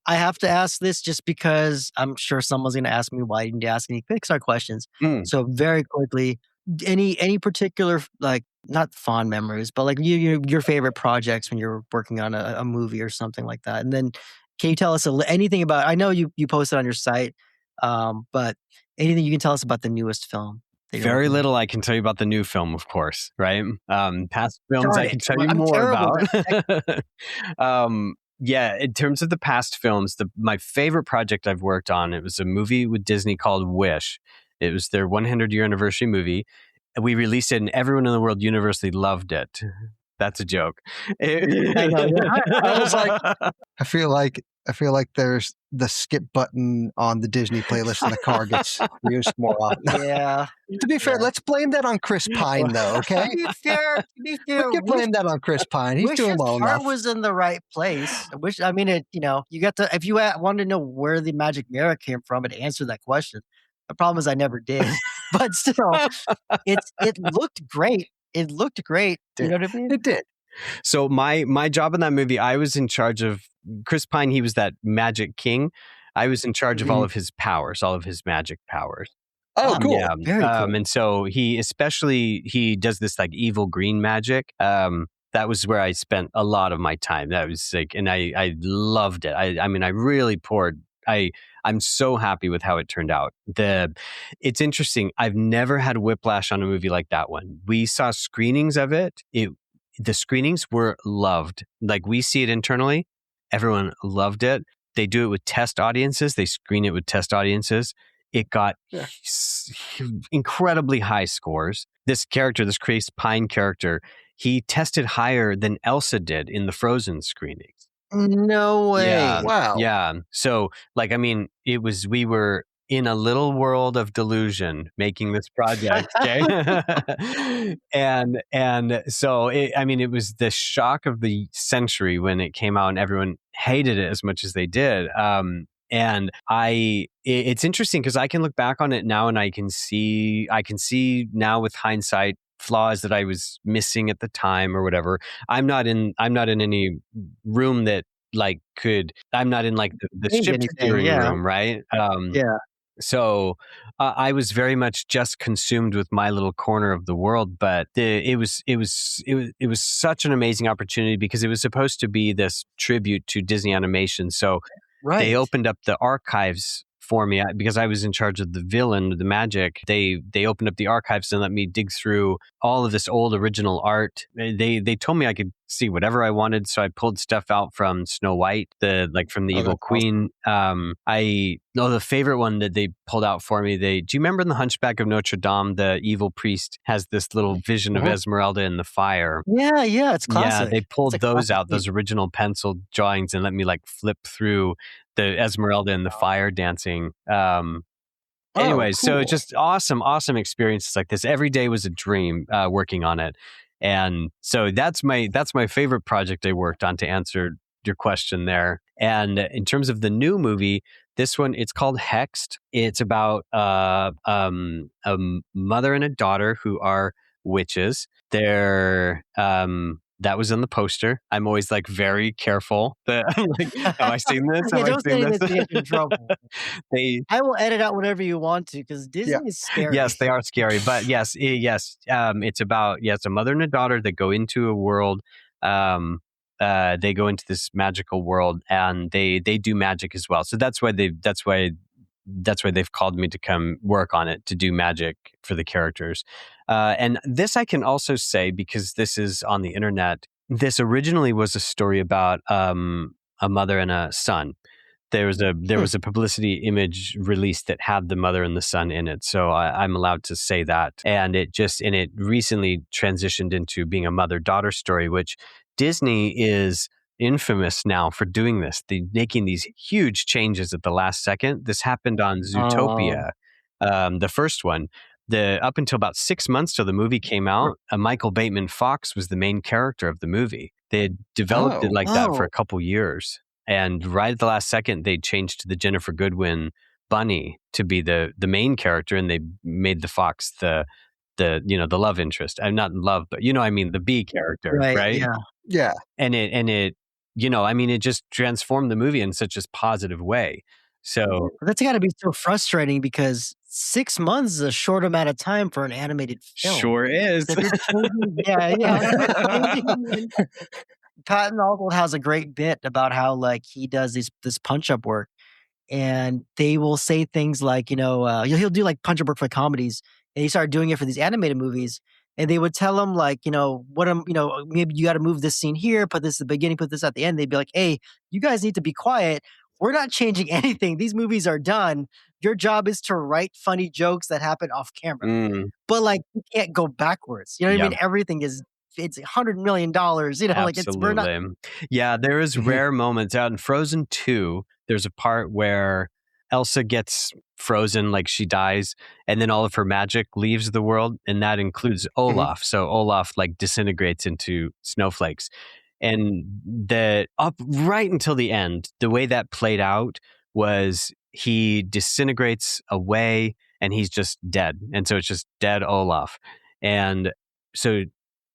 I have to ask this just because I'm sure someone's going to ask me why didn't you ask any Pixar questions. So very quickly, any particular, like, not fond memories, but like your favorite projects when you're working on a movie or something like that. And then can you tell us anything about, I know you posted on your site, but anything you can tell us about the newest film? Very little I can tell you about the new film, of course, right? Past films I can tell you more about. Yeah, in terms of the past films, my favorite project I've worked on, it was a movie with Disney called Wish. It was their 100-year anniversary movie. We released it and everyone in the world universally loved it. That's a joke. I know, yeah. I was like, I feel like there's the skip button on the Disney playlist in the car gets used more often. Yeah. To be fair, let's blame that on Chris Pine, though. Okay. To be fair, we can blame that on Chris Pine. He's doing well enough. Heart was in the right place. You got to. If you wanted to know where the magic mirror came from, it answered that question. The problem is I never did, but still, it looked great. It looked great. You know what I mean? It did. So my job in that movie, I was in charge of Chris Pine. He was that magic king. I was in charge of all of his powers, all of his magic powers. Oh, cool. Yeah. Very cool. And so he does this like evil green magic. That was where I spent a lot of my time. That was like, and I loved it. I mean, I really poured. I'm so happy with how it turned out. It's interesting. I've never had whiplash on a movie like that one. We saw screenings of it. The screenings were loved. Like, we see it internally. Everyone loved it. They do it with test audiences. They screen it with test audiences. It got incredibly high scores. This Chris Pine character, he tested higher than Elsa did in the Frozen screenings. No way. Yeah. Wow. Yeah. So, like, I mean, we were in a little world of delusion making this project. Okay. and so, it was the shock of the century when it came out and everyone hated it as much as they did. And it's interesting because I can look back on it now and I can see now with hindsight flaws that I was missing at the time or whatever. I'm not in any room that I'm not in like the ship steering room, right? So I was very much just consumed with my little corner of the world, but it was such an amazing opportunity because it was supposed to be this tribute to Disney animation. So they opened up the archives for me because I was in charge of the villain, the magic. They opened up the archives and let me dig through all of this old original art. They told me I could see whatever I wanted, so I pulled stuff out from Snow White, from the Evil Queen. Awesome. The favorite one that they pulled out for me. Do you remember in the Hunchback of Notre Dame, the evil priest has this little vision of Esmeralda in the fire? Yeah, it's classic. Yeah, they pulled those out, those original pencil drawings, and let me flip through the Esmeralda in the fire dancing. Anyways, cool. So just awesome experiences like this. Every day was a dream working on it. And so that's my favorite project I worked on, to answer your question there. And in terms of the new movie, this one, it's called Hexed. It's about a mother and a daughter who are witches. They're That was in the poster. I'm always like very careful that I'm like, have I seen this? Yeah, Have I don't say seen anything this? to get you in trouble. They I will edit out whatever you want to because Disney is scary. Yes, they are scary, but yes. It's about it's a mother and a daughter that go into a world. Um, they go into this magical world, and they do magic as well. So that's why they've called me to come work on it, to do magic for the characters. And this I can also say, because this is on the internet. This originally was a story about a mother and a son. There was a publicity image released that had the mother and the son in it, so I'm allowed to say that. And it recently transitioned into being a mother-daughter story, which Disney is infamous now for doing this. They're making these huge changes at the last second. This happened on Zootopia, the first one. Up until about 6 months till the movie came out, Michael Bateman Fox was the main character of the movie. They had developed it like that for a couple years. And right at the last second, they changed to the Ginnifer Goodwin bunny to be the main character, and they made the fox the love interest. I'm not in love, but I mean the B character, right? Yeah. And it it just transformed the movie in such a positive way. So that's got to be so frustrating because 6 months is a short amount of time for an animated film. Sure is. So Patton Oswalt has a great bit about how like he does this punch-up work, and they will say things like, he'll do like punch-up work for comedies, and he started doing it for these animated movies, and they would tell him like, maybe you got to move this scene here, put this at the beginning, put this at the end. They'd be like, hey, you guys need to be quiet. We're not changing anything. These movies are done. Your job is to write funny jokes that happen off camera. But like, you can't go backwards. You know what I mean? Everything it's $100 million, like we're not. Yeah, there is rare moments out in Frozen 2. There's a part where Elsa gets frozen, like she dies, and then all of her magic leaves the world, and that includes Olaf. So Olaf like disintegrates into snowflakes. And up right until the end, the way that played out was he disintegrates away and he's just dead. And so it's just dead Olaf. And so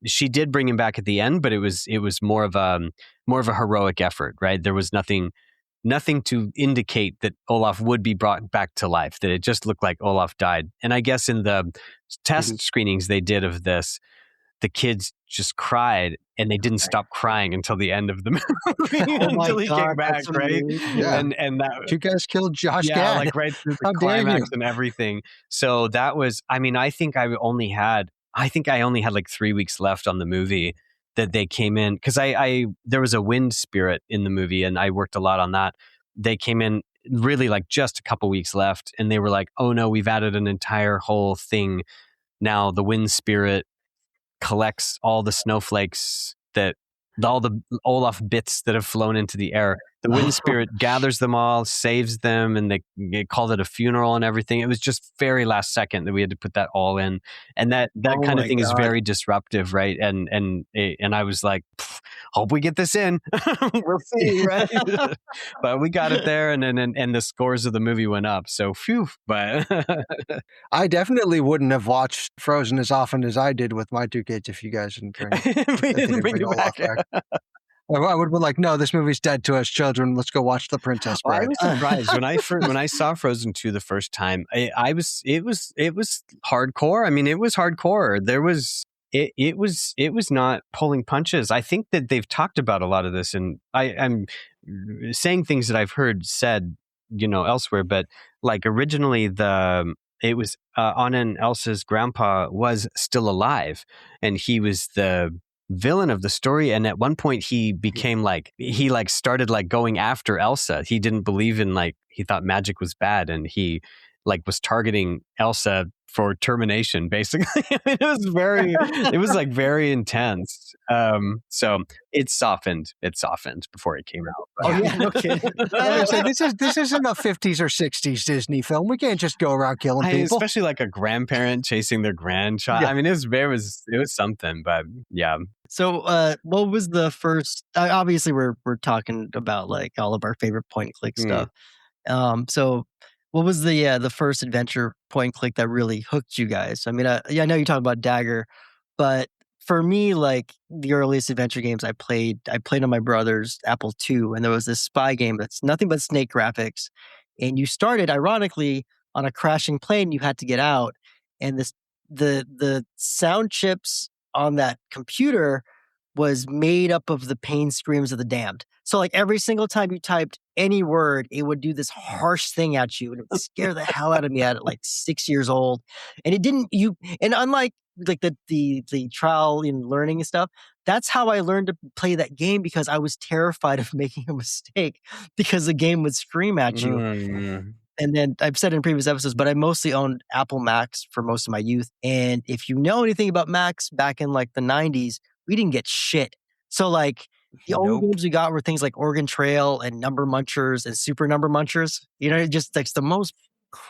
she did bring him back at the end, but it was more of a heroic effort, right? There was nothing to indicate that Olaf would be brought back to life, that it just looked like Olaf died. And I guess in the test screenings they did of this, the kids just cried, and they didn't stop crying until the end of the movie, until he came back, right? Yeah. And that you guys killed Josh Gad. Gad. Like right through the climax and everything. So that was, I think I only had like 3 weeks left on the movie that they came in, because there was a wind spirit in the movie, and I worked a lot on that. They came in really like just a couple weeks left, and they were like, oh no, we've added an entire whole thing. Now the wind spirit collects all the snowflakes all the Olaf bits that have flown into the air. The wind spirit gathers them all, saves them, and they called it a funeral and everything. It was just very last second that we had to put that all in, and that kind of thing is very disruptive, right? And I was like, hope we get this in. We'll see, right? But we got it there, and the scores of the movie went up. So phew! But I definitely wouldn't have watched Frozen as often as I did with my two kids if you guys didn't bring. We didn't bring it back. I would be like, no, this movie's dead to us children. Let's go watch The Princess Bride. I was surprised when I saw Frozen 2 the first time. It was hardcore. I mean, it was hardcore. It was not pulling punches. I think that they've talked about a lot of this, and I'm saying things that I've heard said, elsewhere. But like originally, it was Anna and Elsa's grandpa was still alive, and he was the villain of the story. And at one point he became he started going after Elsa. He didn't believe in he thought magic was bad, and he was targeting Elsa for termination, basically. It was very intense. So it softened before it came out. Oh yeah, no kidding. This isn't a 50s or 60s Disney film. We can't just go around killing people. Especially like a grandparent chasing their grandchild. Yeah. I mean, it was something, but yeah. So what was the first, obviously we're talking about all of our favorite point and click stuff. So what was the first adventure point and click that really hooked you guys? I mean, I know you talk about Dagger, but for me, like the earliest adventure games I played on my brother's Apple II, and there was this spy game that's nothing but snake graphics. And you started, ironically, on a crashing plane. You had to get out, and the sound chips on that computer was made up of the pain screams of the damned. So like every single time you typed any word, it would do this harsh thing at you, and it would scare the hell out of me at like 6 years old. And it didn't you and unlike like the trial and learning and stuff, that's how I learned to play that game, because I was terrified of making a mistake because the game would scream at you. Mm. And then I've said in previous episodes, but I mostly owned Apple Macs for most of my youth. And if you know anything about Macs back in like the 90s, we didn't get shit. So like the only games we got were things like Oregon Trail and Number Munchers and Super Number Munchers. You know, just like the most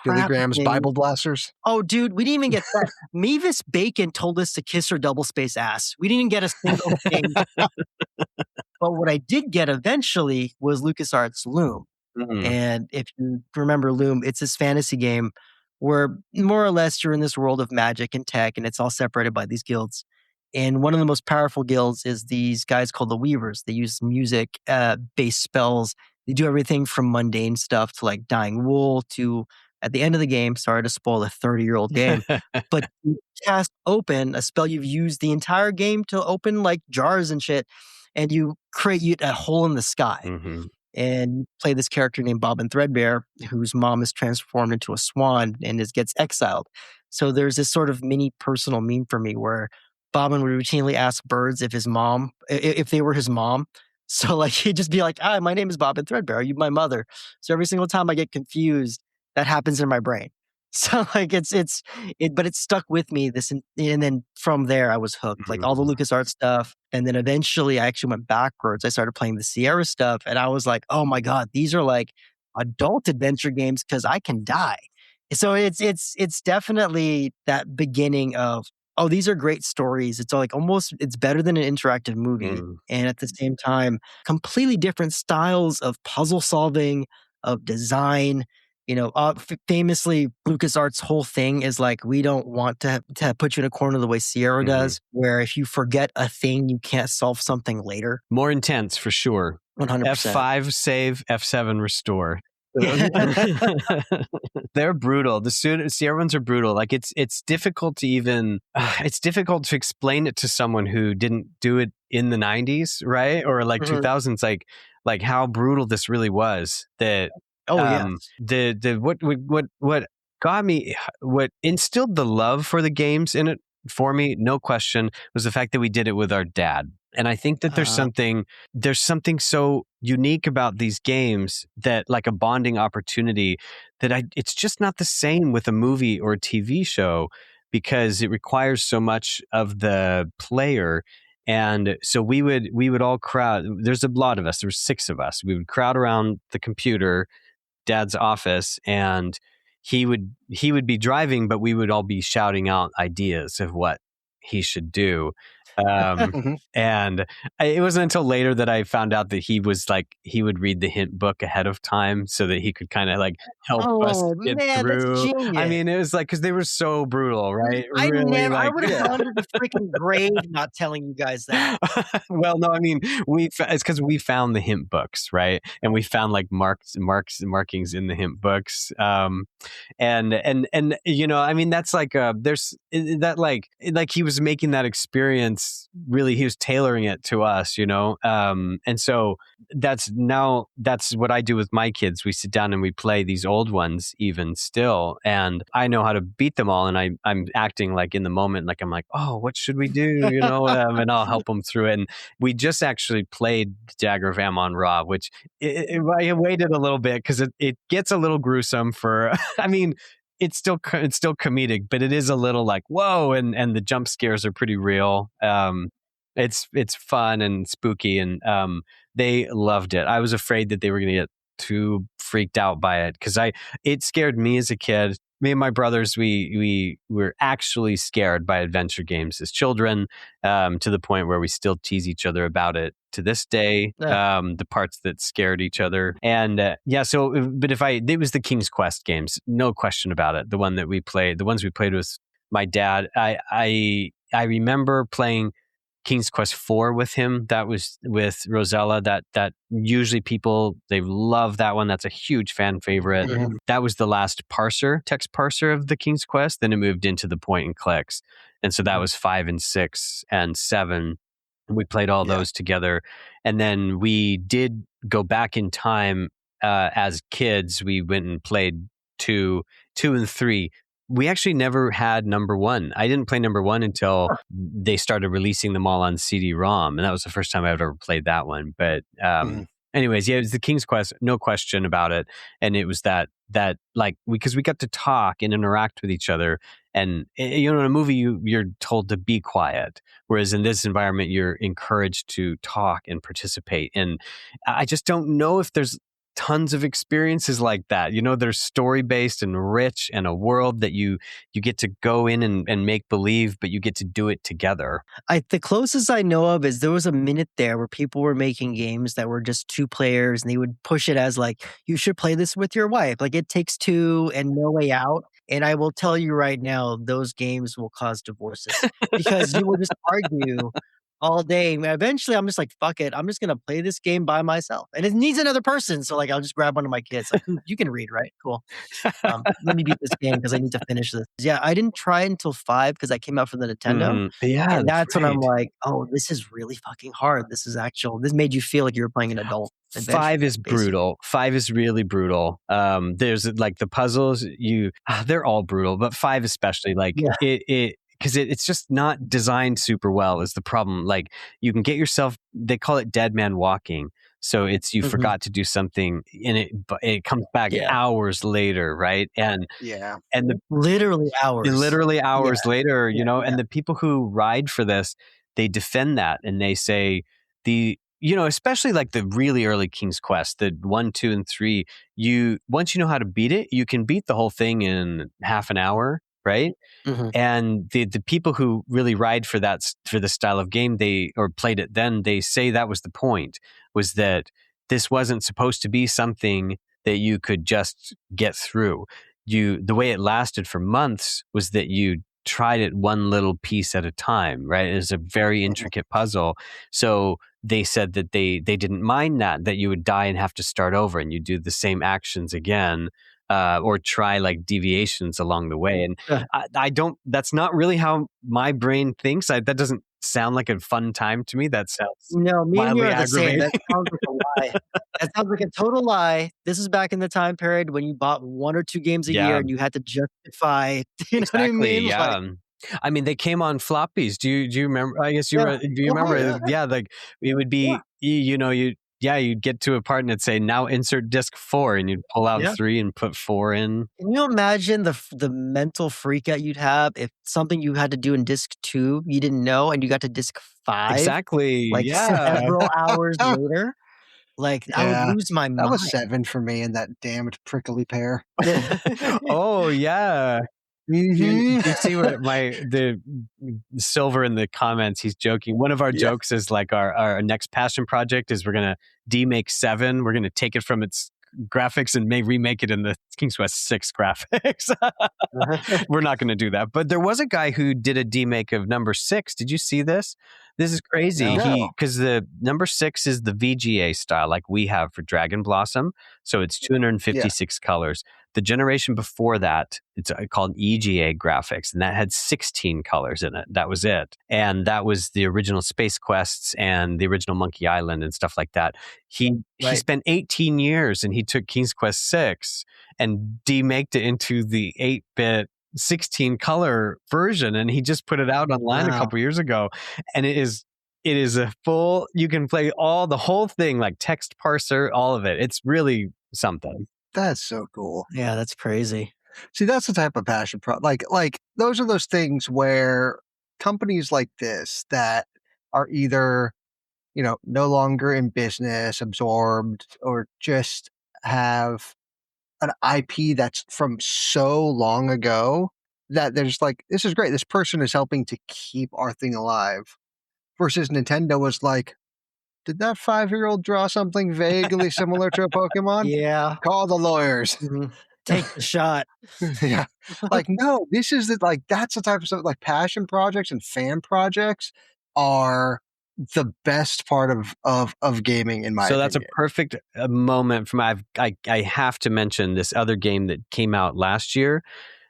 Billy crap Graham's thing. Bible Blasters. Oh, dude, we didn't even get that. Mavis Bacon told us to kiss her double space ass. We didn't even get a single thing. But what I did get eventually was LucasArts Loom. Mhm. And if you remember Loom, it's this fantasy game where more or less you're in this world of magic and tech, and it's all separated by these guilds. And one of the most powerful guilds is these guys called the Weavers. They use music based spells. They do everything from mundane stuff to like dyeing wool to, at the end of the game, sorry to spoil a 30-year-old game, but you cast open a spell you've used the entire game to open like jars and shit, and you create a hole in the sky. Mhm. And you play this character named Bobbin Threadbare, whose mom is transformed into a swan and gets exiled. So there's this sort of mini personal meme for me where Bobbin would routinely ask birds if if they were his mom. So like he'd just be like, "Hi, my name is Bobbin Threadbare. Are you my mother?" So every single time I get confused, that happens in my brain. So like but it stuck with me and then from there I was hooked. Like all the LucasArts stuff, and then eventually I actually went backwards. I started playing the Sierra stuff, and I was like, "Oh my god, these are like adult adventure games because I can die." So it's definitely that beginning of, oh, these are great stories. It's like almost it's better than an interactive movie, and at the same time, completely different styles of puzzle solving, of design. You know, famously, LucasArts' whole thing is like, we don't want to put you in a corner the way Sierra does, where if you forget a thing, you can't solve something later. More intense for sure. 100%. F5 save, F7 restore. They're brutal. The Sierra ones are brutal. Like it's difficult to even it's difficult to explain it to someone who didn't do it in the 90s, right? Or like 2000s, like how brutal this really was. That yes. What got me, what instilled the love for the games in it for me, no question, was the fact that we did it with our dad. And I think that there's something so unique about these games, that like a bonding opportunity, that it's just not the same with a movie or a TV show, because it requires so much of the player. And so we would all crowd. There's a lot of us. There were 6 of us. We would crowd around the computer, Dad's office, and he would be driving, but we would all be shouting out ideas of what he should do. And it wasn't until later that I found out that he would read the hint book ahead of time so that he could kind of like help us get through. That's genius. I mean, it was like, because they were so brutal, right? I Really, would have gone to the freaking grave not telling you guys that. Well, no, I mean, it's because we found the hint books, right? And we found like markings in the hint books. And you know, I mean, that's like there's that like he was making that experience, really, he was tailoring it to us, you know. And so that's what I do with my kids. We sit down and we play these old ones even still, and I know how to beat them all, and I'm acting like in the moment, like I'm like, oh, what should we do, you know? And I'll help them through it. And we just actually played Dagger of Amon-Ra, which I waited a little bit because it gets a little gruesome for I mean, it's still comedic, but it is a little like, whoa, and the jump scares are pretty real. It's fun and spooky, and they loved it. I was afraid that they were going to get too freaked out by it, because it scared me as a kid. Me and my brothers, we were actually scared by adventure games as children, to the point where we still tease each other about it to this day. The parts that scared each other, and So, but it was the King's Quest games, no question about it. The ones we played with my dad. I remember playing King's Quest 4 with him. That was with Rosella. That usually people, they love that one. That's a huge fan favorite. Mhm. That was the last text parser of the King's Quest. Then it moved into the point and clicks. And so that was 5 and 6 and 7. We played all those together. And then we did go back in time as kids. We went and played 2 and 3. We actually never had number 1. I didn't play number 1 until they started releasing them all on CD-ROM. And that was the first time I've ever played that one. But anyways, it was the King's Quest, no question about it. And it was that like, because we got to talk and interact with each other. And, in a movie, you're told to be quiet. Whereas in this environment, you're encouraged to talk and participate. And I just don't know if there's tons of experiences like that. They're story-based and rich, and a world that you get to go in and make believe, but you get to do it together. The closest I know of is there was a minute there where people were making games that were just 2 players, and they would push it as like, you should play this with your wife. Like It Takes Two and No Way Out. And I will tell you right now, those games will cause divorces because you will just argue all day. And eventually, I'm just like, fuck it. I'm just going to play this game by myself. And it needs another person. So, like, I'll just grab one of my kids. Like, you can read, right? Cool. Let me beat this game because I need to finish this. Yeah, I didn't try it until 5 because I came out for the Nintendo. Yeah, and that's when I'm like, oh, this is really fucking hard. This made you feel like you were playing an adult. 5 is brutal. 5 is really brutal. There's like the puzzles, they're all brutal, but 5 especially, like it because it's just not designed super well is the problem. Like you can get yourself, they call it dead man walking. So it's you forgot to do something and it comes back hours later, right? And literally hours later, and the people who ride for this, they defend that and they say especially like the really early King's Quest, the 1, 2, and 3, once you know how to beat it, you can beat the whole thing in half an hour, right? And the people who really ride for this style of game, or played it then, they say that was the point, was that this wasn't supposed to be something that you could just get through. The way it lasted for months was that you tried it one little piece at a time, right? It was a very intricate puzzle. So they said that they didn't mind that you would die and have to start over and you do the same actions again, or try like deviations along the way. And I don't, that's not really how my brain thinks. That doesn't sound like a fun time to me. That sounds me and you wildly are the same. aggravating. That sounds like a lie. That sounds like a total lie. This is back in the time period when you bought 1 or 2 games a year and you had to justify. You know what I mean? Yeah. Like, I mean, they came on floppies. Do you remember? I guess do you remember? Yeah, like it would be, you'd get to a part and it'd say, now insert disc 4, and you'd pull out 3 and put 4 in. Can you imagine the mental freak out you'd have if something you had to do in disc 2 you didn't know and you got to disc 5? Exactly. Like several hours later? Like I would lose my mind. That was 7 for me in that damned prickly pear. Oh yeah. You see what the Silver in the comments, he's joking. One of our jokes is like our next passion project is we're going to demake 7. We're going to take it from its graphics and remake it in the King's Quest 6 graphics. We're not going to do that. But there was a guy who did a demake of number 6. Did you see this? This is crazy. No. Because the number 6 is the VGA style like we have for Dragon Blossom. So it's 256 colors. The generation before that, it's called EGA graphics, and that had 16 colors in it. That was it. And that was the original Space Quests and the original Monkey Island and stuff like that. He spent 18 years and he took King's Quest 6 and demaked it into the 8-bit 16 color version, and he just put it out online a couple years ago. And it is a full, you can play the whole thing, like text parser, all of it. It's really something. That's so cool. Yeah, that's crazy. See, that's the type of passion like those are those things where companies like this that are either, no longer in business, absorbed, or just have an IP that's from so long ago that there's like, this is great. This person is helping to keep our thing alive. Versus Nintendo was like, did that 5-year-old draw something vaguely similar to a Pokemon? Yeah. Call the lawyers. Take the shot. Yeah. Like, no, this is that's the type of stuff, like passion projects and fan projects are the best part of gaming in my So opinion. that's a perfect moment from I have to mention this other game that came out last year.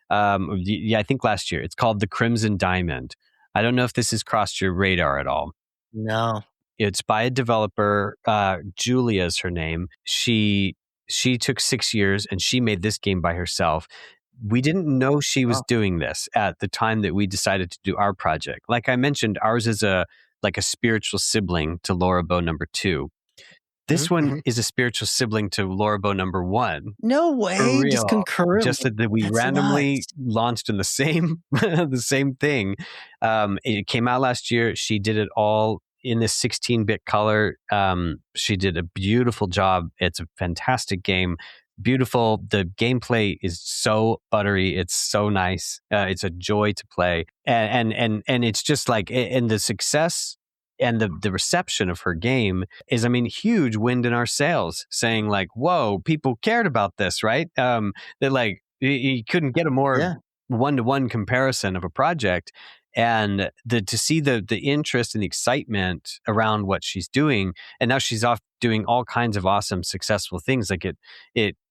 I think last year. It's called The Crimson Diamond. I don't know if this has crossed your radar at all. No. It's by a developer. Julia is her name. She took 6 years and she made this game by herself. We didn't know she was doing this at the time that we decided to do our project. Like I mentioned, ours is a spiritual sibling to Laura Bow #2. This one is a spiritual sibling to Laura Bow #1. No For way. real. Just concurrently. Just that we That's randomly nuts. launched in the same the same thing. It came out last year. She did it all in this 16-bit color. She did a beautiful job. It's a fantastic game. Beautiful. The gameplay is so buttery. It's so nice. It's a joy to play. And it's just like, and the success and the reception of her game is, I mean, huge wind in our sails, saying like, whoa, people cared about this, right? That like, you couldn't get a more one-to-one comparison of a project. And to see the interest and the excitement around what she's doing, and now she's off doing all kinds of awesome, successful things. Like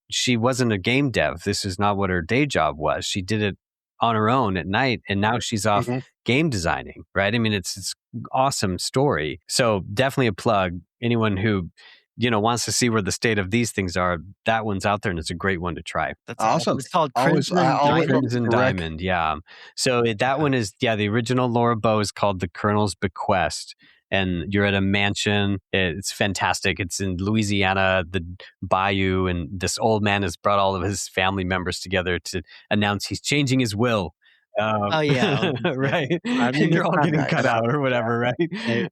she wasn't a game dev. This is not what her day job was. She did it on her own at night, and now she's off game designing, right? I mean, it's awesome story. So definitely a plug. Anyone who wants to see where the state of these things are, that one's out there, and it's a great one to try. That's awesome. It's called Crimson Diamond. Crimson Diamond, yeah. So that one is, the original Laura Bow is called The Colonel's Bequest. And you're at a mansion. It's fantastic. It's in Louisiana, the bayou, and this old man has brought all of his family members together to announce he's changing his will. Right. I mean, they're all getting cut out or whatever, right?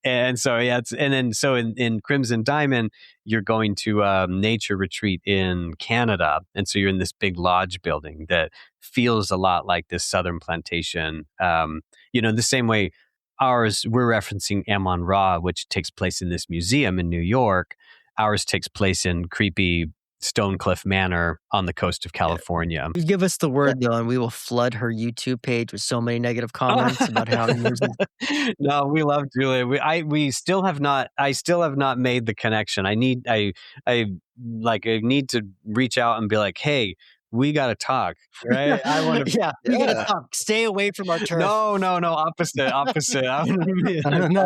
And so in Crimson Diamond, you're going to a nature retreat in Canada, and so you're in this big lodge building that feels a lot like this southern plantation. The same way. Ours, we're referencing Amon-Ra, which takes place in this museum in New York. Ours takes place in creepy Stonecliff Manor on the coast of California. You give us the word, though, and we will flood her YouTube page with so many negative comments about how yours is. No, we love Julia. I still have not made the connection. I need to reach out and be like, hey, we got to talk, right? I want to. We got to talk. Stay away from our turf. No. Opposite. No,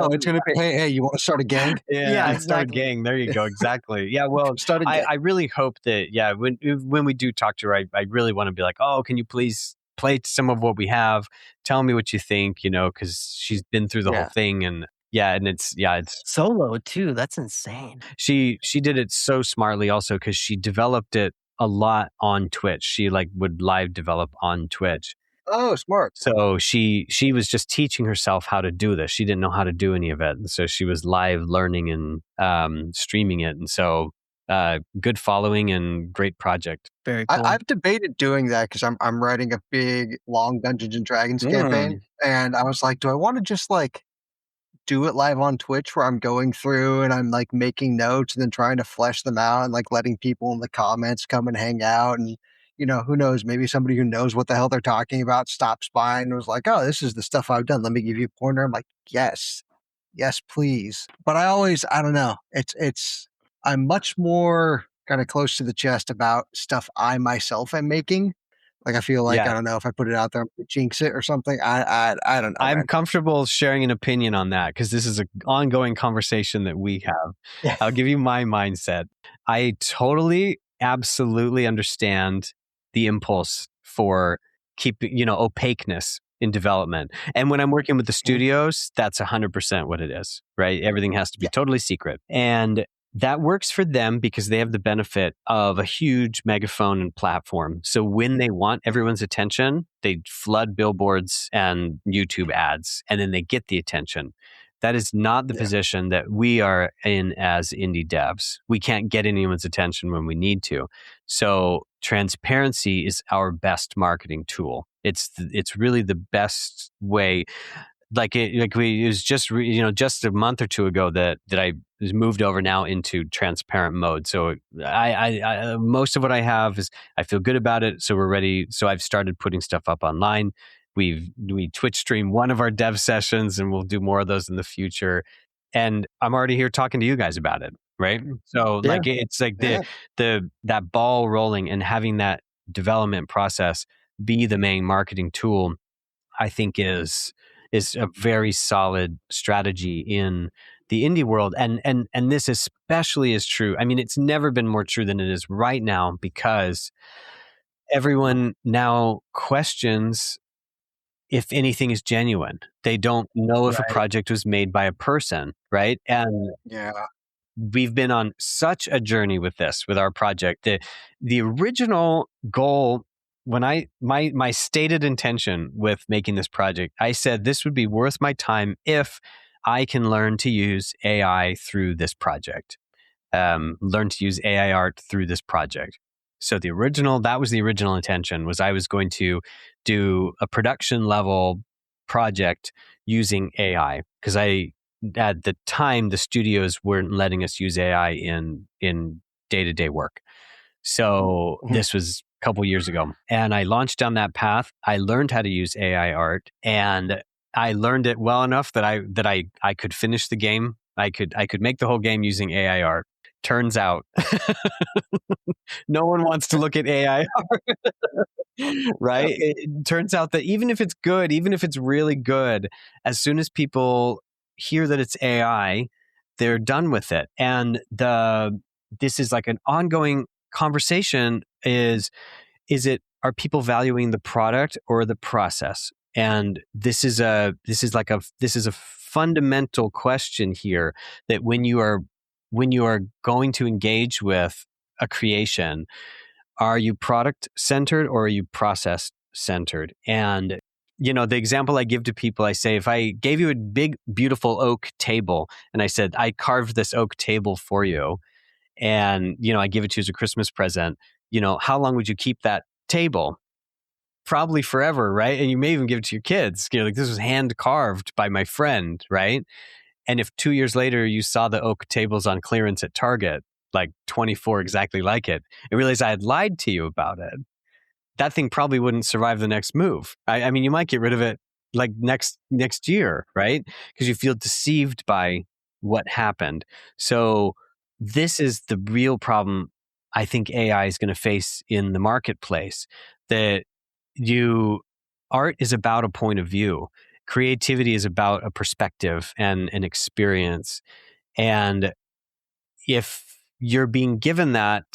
it's going to be, hey, you want to start a gang? Yeah, exactly. Start a gang. There you go. Exactly. Yeah. Well, start a gang. I really hope that, when we do talk to her, I really want to be like, oh, can you please play some of what we have? Tell me what you think, because she's been through the whole thing, and it's solo too. That's insane. She did it so smartly also, because she developed it a lot on Twitch. She would live develop on Twitch. Oh, smart. So she was just teaching herself how to do this. She didn't know how to do any of it. And so she was live learning and streaming it. And so good following and great project. Very cool. I've debated doing that because I'm writing a big, long Dungeons and Dragons campaign. And I was like, do I want to just do it live on Twitch where I'm going through and I'm making notes and then trying to flesh them out and letting people in the comments come and hang out, and who knows, maybe somebody who knows what the hell they're talking about stops by and was like, oh, this is the stuff I've done, let me give you a pointer. I'm like, yes please. But I don't know, I'm much more kind of close to the chest about stuff I myself am making. I feel like, I don't know, if I put it out there, I'm gonna jinx it or something. I don't know. I'm comfortable sharing an opinion on that because this is an ongoing conversation that we have. Yeah. I'll give you my mindset. I totally, absolutely understand the impulse for keeping, opaqueness in development. And when I'm working with the studios, that's 100% what it is, right? Everything has to be totally secret. And that works for them because they have the benefit of a huge megaphone and platform. So when they want everyone's attention, they flood billboards and YouTube ads, and then they get the attention. That is not the position that we are in as indie devs. We can't get anyone's attention when we need to. So transparency is our best marketing tool. It's really the best way. It was just just a month or two ago that I was moved over now into transparent mode. So I most of what I have is I feel good about it. So we're ready. So I've started putting stuff up online. We Twitch stream one of our dev sessions, and we'll do more of those in the future. And I'm already here talking to you guys about it, right? So Yeah. like it's like Yeah. that ball rolling and having that development process be the main marketing tool, I think is a very solid strategy in the indie world. And this especially is true. I mean, it's never been more true than it is right now, because everyone now questions if anything is genuine. They don't know if a Right. project was made by a person, right? And Yeah. we've been on such a journey with this, with our project. The original goal, when my stated intention with making this project, I said this would be worth my time if I can learn to use AI through this project. Learn to use AI art through this project. So that was the original intention, was I was going to do a production level project using AI, because at the time the studios weren't letting us use AI in day-to-day work. So this was a couple years ago, and I launched down that path. I learned how to use AI art, and I learned it well enough that I could finish the game. I could make the whole game using AI art. Turns out no one wants to look at AI art, right? It turns out that even if it's good, even if it's really good, as soon as people hear that it's AI, they're done with it. And this is like an ongoing conversation, are people valuing the product or the process? And this is a fundamental question here, that when you are going to engage with a creation, are you product centered or are you process centered? And the example I give to people, I say, if I gave you a big, beautiful oak table and I said, I carved this oak table for you, and I give it to you as a Christmas present, how long would you keep that table? Probably forever, right? And you may even give it to your kids. Like, this was hand carved by my friend, right? And if 2 years later you saw the oak tables on clearance at Target, like 24 exactly like it, and realized I had lied to you about it, that thing probably wouldn't survive the next move. I mean, you might get rid of it like next year, right? Because you feel deceived by what happened. So this is the real problem I think AI is going to face in the marketplace. That art is about a point of view. Creativity is about a perspective and an experience. And if you're being given that,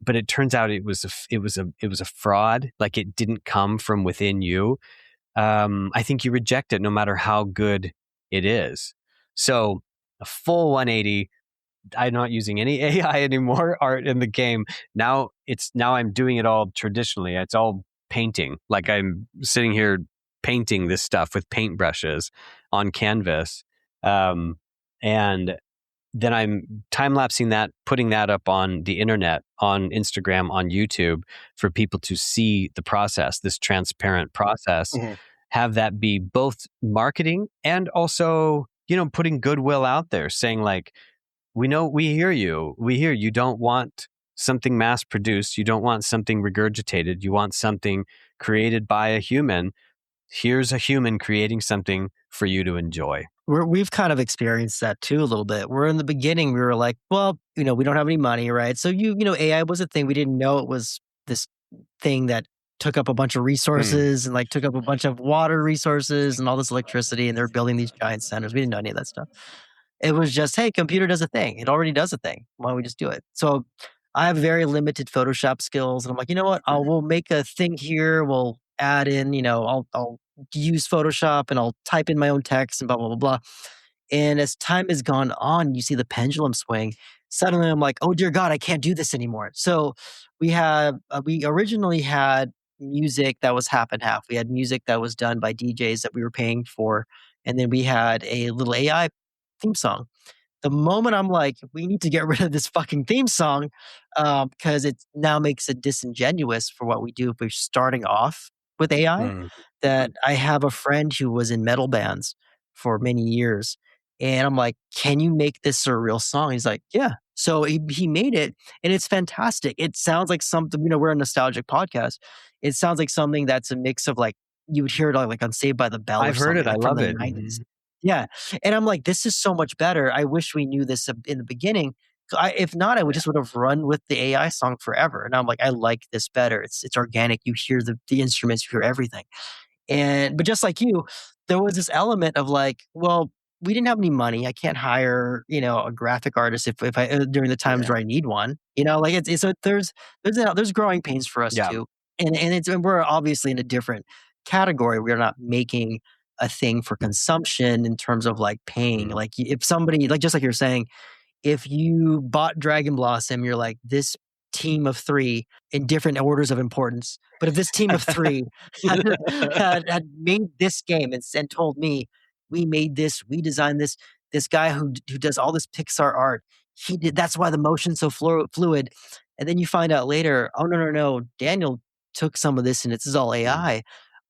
but it turns out it was a fraud, like it didn't come from within you, I think you reject it no matter how good it is. So a full 180. I'm not using any AI anymore, art in the game. Now I'm doing it all traditionally. It's all painting. Like, I'm sitting here painting this stuff with paintbrushes on canvas. And then I'm time-lapsing that, putting that up on the internet, on Instagram, on YouTube, for people to see the process, this transparent process. Mm-hmm. Have that be both marketing and also, putting goodwill out there, saying like, we hear you don't want something mass produced. You don't want something regurgitated. You want something created by a human. Here's a human creating something for you to enjoy. We've kind of experienced that too a little bit. Where in the beginning we were like, well, we don't have any money, right? So AI was a thing. We didn't know it was this thing that took up a bunch of resources and like took up a bunch of water resources and all this electricity, and they're building these giant centers. We didn't know any of that stuff. It was just, hey, computer does a thing. It already does a thing. Why don't we just do it? So I have very limited Photoshop skills, and I'm like, you know what? We'll make a thing here. We'll add in, I'll use Photoshop and I'll type in my own text and blah blah blah blah. And as time has gone on, you see the pendulum swing. Suddenly, I'm like, oh dear God, I can't do this anymore. So we originally had music that was half and half. We had music that was done by DJs that we were paying for, and then we had a little AI theme song. The moment I'm like, we need to get rid of this fucking theme song, because it now makes it disingenuous for what we do if we're starting off with AI. That I have a friend who was in metal bands for many years, and I'm like, can you make this a real song? He's like, yeah. So he made it, and it's fantastic. It sounds like something, we're a nostalgic podcast. It sounds like something that's a mix of like you would hear it like on Saved by the Bell or I've heard something, it. I like from love the it. 90s. Yeah. And I'm like, this is so much better. I wish we knew this in the beginning. If not, I would just would have run with the AI song forever. And I'm like, I like this better. It's organic. You hear the instruments, you hear everything. But just like you, there was this element of like, well, we didn't have any money. I can't hire, a graphic artist if I during the times Yeah. where I need one. Like it's so there's growing pains for us Yeah. too, and we're obviously in a different category. We're not making a thing for consumption in terms of like paying. Like if somebody like just like you're saying, if you bought Dragon Blossom, you're like this team of 3 in different orders of importance. But if this team of 3 had made this game and told me, we made this, we designed this guy who does all this Pixar art, he did. That's why the motion's so fluid. And then you find out later, oh no, Daniel took some of this and this is all AI.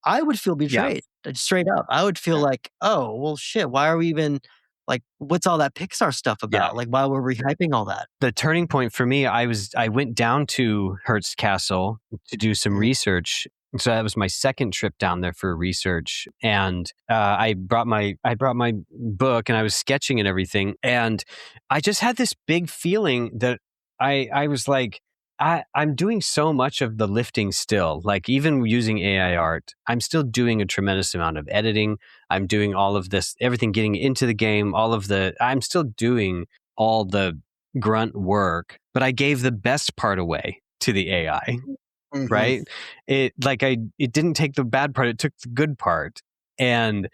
I would feel betrayed, straight up. I would feel like, oh well, shit. Why are we even? Like, what's all that Pixar stuff about? Like, why were we hyping all that? The turning point for me, I went down to Hertz Castle to do some research. So that was my second trip down there for research, and I brought my book and I was sketching and everything, and I just had this big feeling that I was like, I'm doing so much of the lifting still. Like even using AI art, I'm still doing a tremendous amount of editing. I'm doing all of this, everything getting into the game, I'm still doing all the grunt work, but I gave the best part away to the AI, right? It didn't take the bad part, it took the good part. And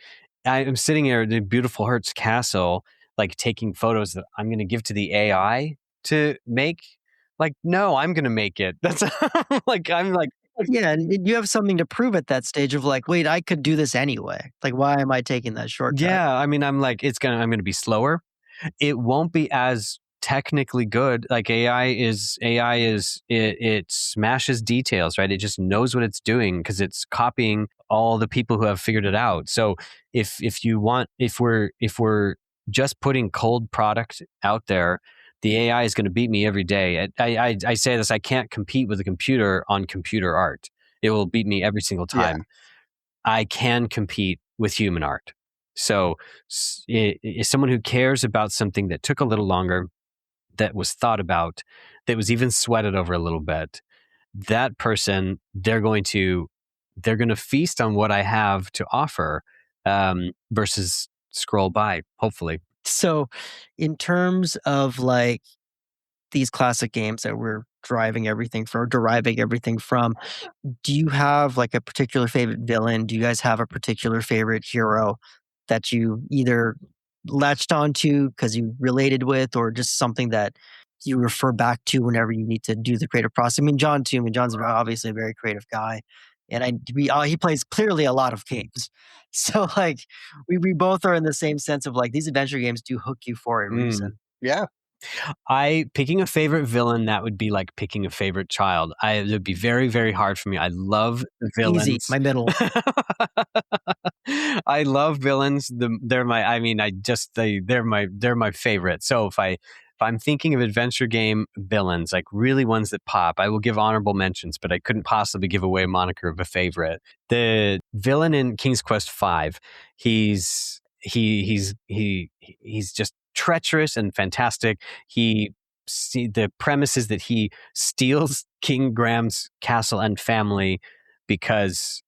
I'm sitting here at the beautiful Hertz Castle, like taking photos that I'm going to give to the AI to make. Like, no, I'm going to make it. That's I'm like, yeah, and you have something to prove at that stage of like, wait, I could do this anyway. Like, why am I taking that shortcut? Yeah, I mean, I'm going to be slower. It won't be as technically good. Like it smashes details, right? It just knows what it's doing because it's copying all the people who have figured it out. So if we're just putting cold product out there, the AI is going to beat me every day. I say this, I can't compete with a computer on computer art. It will beat me every single time. Yeah. I can compete with human art. So someone who cares about something that took a little longer, that was thought about, that was even sweated over a little bit, that person, they're going to feast on what I have to offer versus scroll by, hopefully. So in terms of like these classic games that we're deriving everything from, do you have like a particular favorite villain? Do you guys have a particular favorite hero that you either latched onto because you related with, or just something that you refer back to whenever you need to do the creative process? I mean, John too. I mean, John's obviously a very creative guy, and he plays clearly a lot of games. So like we both are in the same sense of like these adventure games do hook you for a reason. Yeah. Picking a favorite villain, that would be like picking a favorite child. It would be very, very hard for me. I love villains. Easy, my middle. I love villains. They're my favorite. So if I'm thinking of adventure game villains, like really ones that pop, I will give honorable mentions, but I couldn't possibly give away a moniker of a favorite. The villain in King's Quest V, he's just treacherous and fantastic. The premise is that he steals King Graham's castle and family because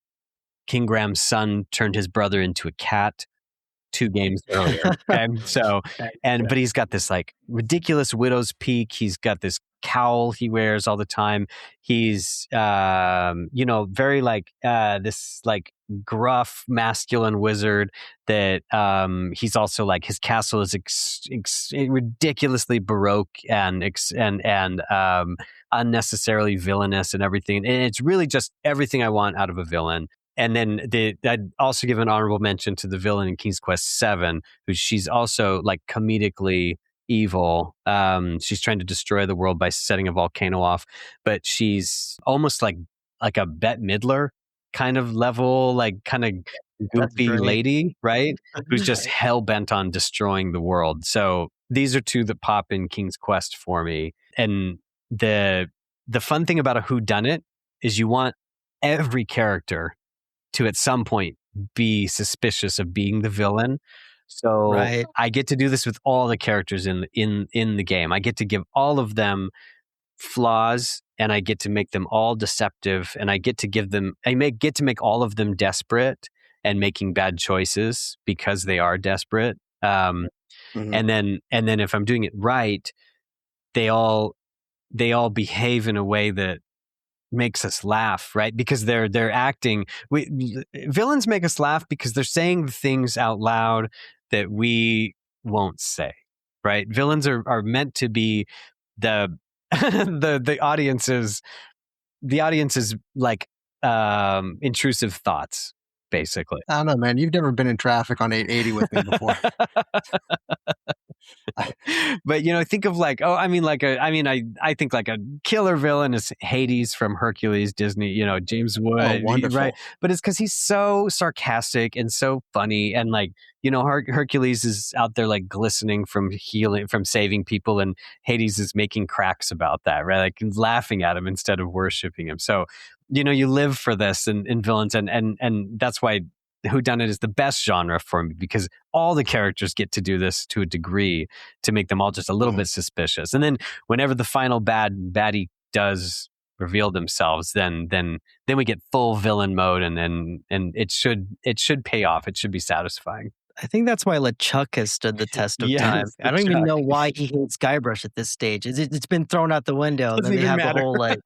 King Graham's son turned his brother into a cat 2 games earlier. Okay. So, but he's got this like ridiculous widow's peak. He's got this cowl he wears all the time. He's, very like, this like gruff masculine wizard that, he's also like, his castle is ridiculously baroque and unnecessarily villainous and everything. And it's really just everything I want out of a villain. And then I'd also give an honorable mention to the villain in King's Quest VII, who she's also like comedically evil. She's trying to destroy the world by setting a volcano off, but she's almost like a Bette Midler kind of level, like kind of goofy lady, right? Who's just hell bent on destroying the world. So these are 2 that pop in King's Quest for me. And the fun thing about a whodunit is you want every character to at some point be suspicious of being the villain. So Right. I get to do this with all the characters in the game. I get to give all of them flaws, and I get to make them all deceptive, and I get to get to make all of them desperate and making bad choices because they are desperate. And then if I'm doing it right, they all behave in a way that makes us laugh, right? Because they're acting. Villains make us laugh because they're saying the things out loud that we won't say, right? Villains are meant to be the the audience's like intrusive thoughts, basically. I don't know, man. You've never been in traffic on 880 with me before. But think of like, I think like a killer villain is Hades from Hercules, Disney, James Wood. Oh, wonderful. Right? But it's because he's so sarcastic and so funny, and like, Hercules is out there like glistening from saving people, and Hades is making cracks about that, right? Like laughing at him instead of worshiping him. So, you live for this in villains, and that's why whodunit is the best genre for me, because all the characters get to do this to a degree to make them all just a little bit suspicious. And then whenever the final baddie does reveal themselves, then we get full villain mode, and it should pay off. It should be satisfying. I think that's why LeChuck has stood the test of Yes, time. I don't even LeChuck. know why he hates Guybrush at this stage. It's been thrown out the window. Doesn't Then they even have matter. the whole like,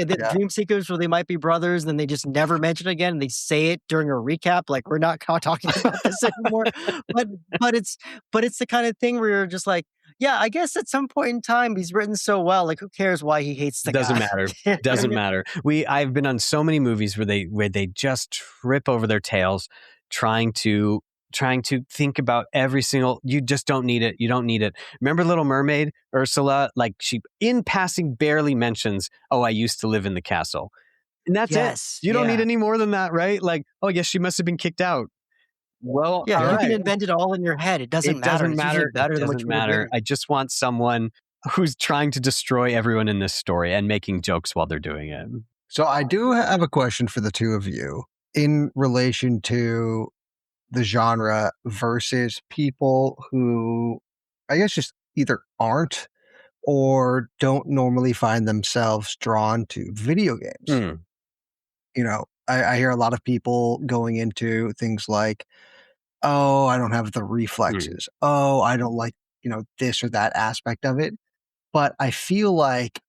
the dream sequence where they might be brothers, then they just never mention it again. And they say it during a recap, like we're not talking about this anymore. But it's the kind of thing where you're just like, yeah, I guess at some point in time he's written so well. Like, who cares why he hates the Doesn't guy? matter. Doesn't matter. I've been on so many movies where they just trip over their tails trying to think about every single. You just don't need it. You don't need it. Remember Little Mermaid, Ursula? Like, she in passing barely mentions, "Oh, I used to live in the castle," and that's it. You don't need any more than that, right? Like, oh yes, she must have been kicked out. Well, Yeah, all you right. can invent it all in your head. It doesn't matter. Doesn't It's matter. usually better It than what doesn't you would have matter. written. I just want someone who's trying to destroy everyone in this story and making jokes while they're doing it. So I do have a question for the two of you in relation to the genre versus people who, I guess, just either aren't or don't normally find themselves drawn to video games. I hear a lot of people going into things like, oh, I don't have the reflexes. Oh, I don't like, this or that aspect of it. But I feel like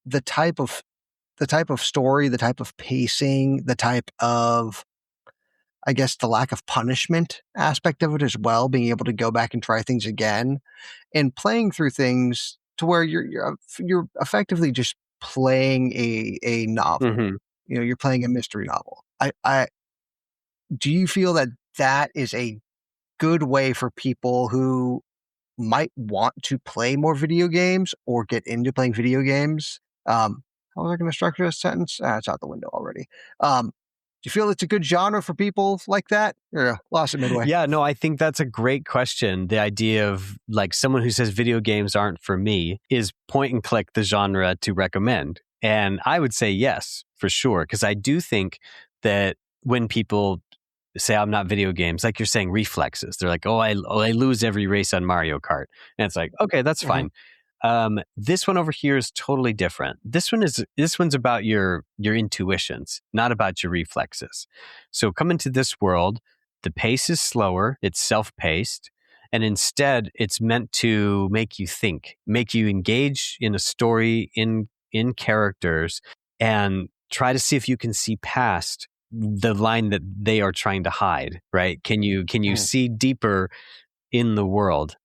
the type of story, the type of pacing, the type of, I guess, the lack of punishment aspect of it as well, being able to go back and try things again and playing through things to where you're effectively just playing a novel. You're playing a mystery novel. I do you feel that is a good way for people who might want to play more video games or get into playing video games? How was I going to structure a sentence? It's out the window already. Do you feel it's a good genre for people like that? Or lost it midway? Yeah, no, I think that's a great question. The idea of like someone who says video games aren't for me, is point and click the genre to recommend? And I would say yes, for sure. Because I do think that when people say I'm not video games, like you're saying, reflexes, they're like, I lose every race on Mario Kart. And it's like, okay, that's fine. This one over here is totally different. This one's about your intuitions, not about your reflexes. So come into this world, the pace is slower, it's self-paced, and instead it's meant to make you think, make you engage in a story, in characters, and try to see if you can see past the line that they are trying to hide, right? Can you see deeper in the world?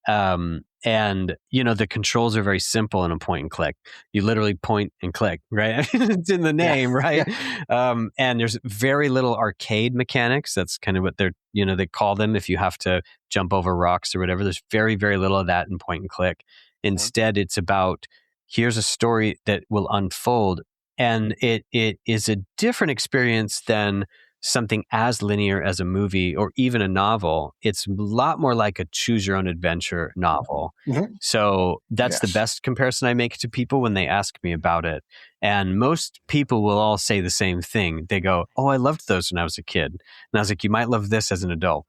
And the controls are very simple in a point and click. You literally point and click, right? It's in the name, right? Yeah. And there's very little arcade mechanics. That's kind of what they call them. If you have to jump over rocks or whatever, there's very, very little of that in point and click. Instead, it's about, here's a story that will unfold. And it is a different experience than something as linear as a movie or even a novel. It's a lot more like a choose your own adventure novel. Mhm. So that's the Yes. best comparison I make to people when they ask me about it. And most people will all say the same thing. They go, "Oh, I loved those when I was a kid." And I was like, "You might love this as an adult."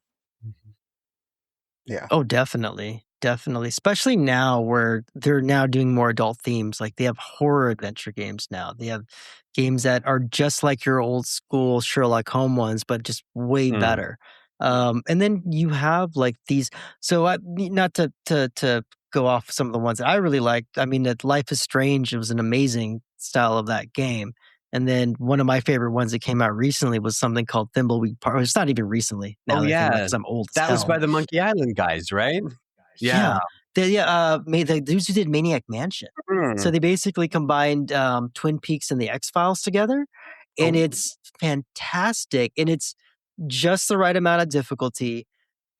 Yeah. Oh, definitely. Definitely. Especially now where they're now doing more adult themes. Like they have horror adventure games now. They have games that are just like your old school Sherlock Holmes ones, but just way Mm. better. And then you have like these. So not to go off some of the ones that I really liked. I mean, that Life is Strange. It was an amazing style of that game. And then one of my favorite ones that came out recently was something called Thimbleweed Park. It's not even recently. Now Oh that I think about it, yeah, because I'm old as that was hell. by the Monkey Island guys, right? Yeah. Yeah. Made the dudes who did Maniac Mansion. So Mm. they basically combined Twin Peaks and the X-Files together, and Oh. it's fantastic, and it's just the right amount of difficulty.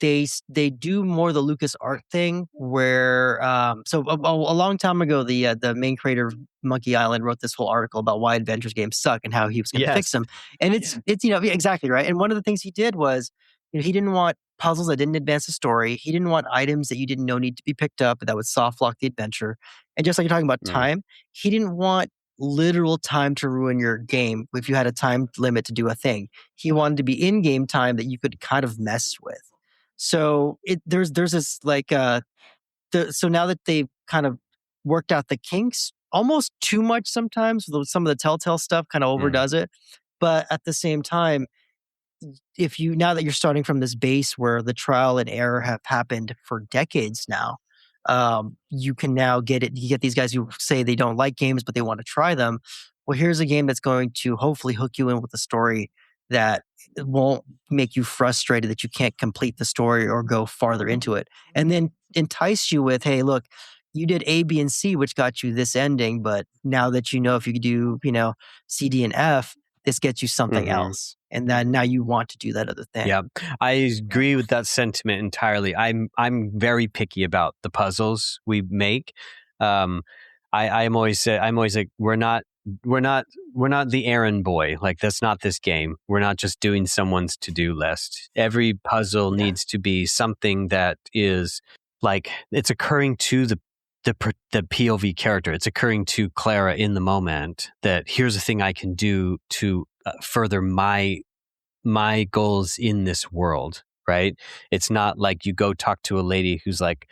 They do more the Lucas art thing where so a long time ago the main creator of Monkey Island wrote this whole article about why adventures games suck and how he was going to fix Yes. them. And it's yeah, exactly right. And one of the things he did was he didn't want puzzles that didn't advance the story. He didn't want items that you didn't know need to be picked up that would soft lock the adventure. And just like you're talking about Mm. time, he didn't want literal time to ruin your game if you had a time limit to do a thing. He wanted to be in-game time that you could kind of mess with. So there's this like so now that they've kind of worked out the kinks almost too much sometimes some of the Telltale stuff kind of overdoes it, but at the same time, if you now that you're starting from this base where the trial and error have happened for decades now, you can now get it. You get these guys who say they don't like games but they want to try them. Well, here's a game that's going to hopefully hook you in with a story that won't make you frustrated that you can't complete the story or go farther into it, and then entice you with, hey, look, you did A, B, and C, which got you this ending, but now that you know if you do, C, D, and F, this gets you something Mhm. else, and then now you want to do that other thing. Yeah, I agree with that sentiment entirely. I'm very picky about the puzzles we make. I'm always like we're not the errand boy. Like that's not this game. We're not just doing someone's to-do list. Every puzzle needs to be something that is like it's occurring to the POV character. It's occurring to Clara in the moment that here's a thing I can do to further my goals in this world, right? It's not like you go talk to a lady who's like,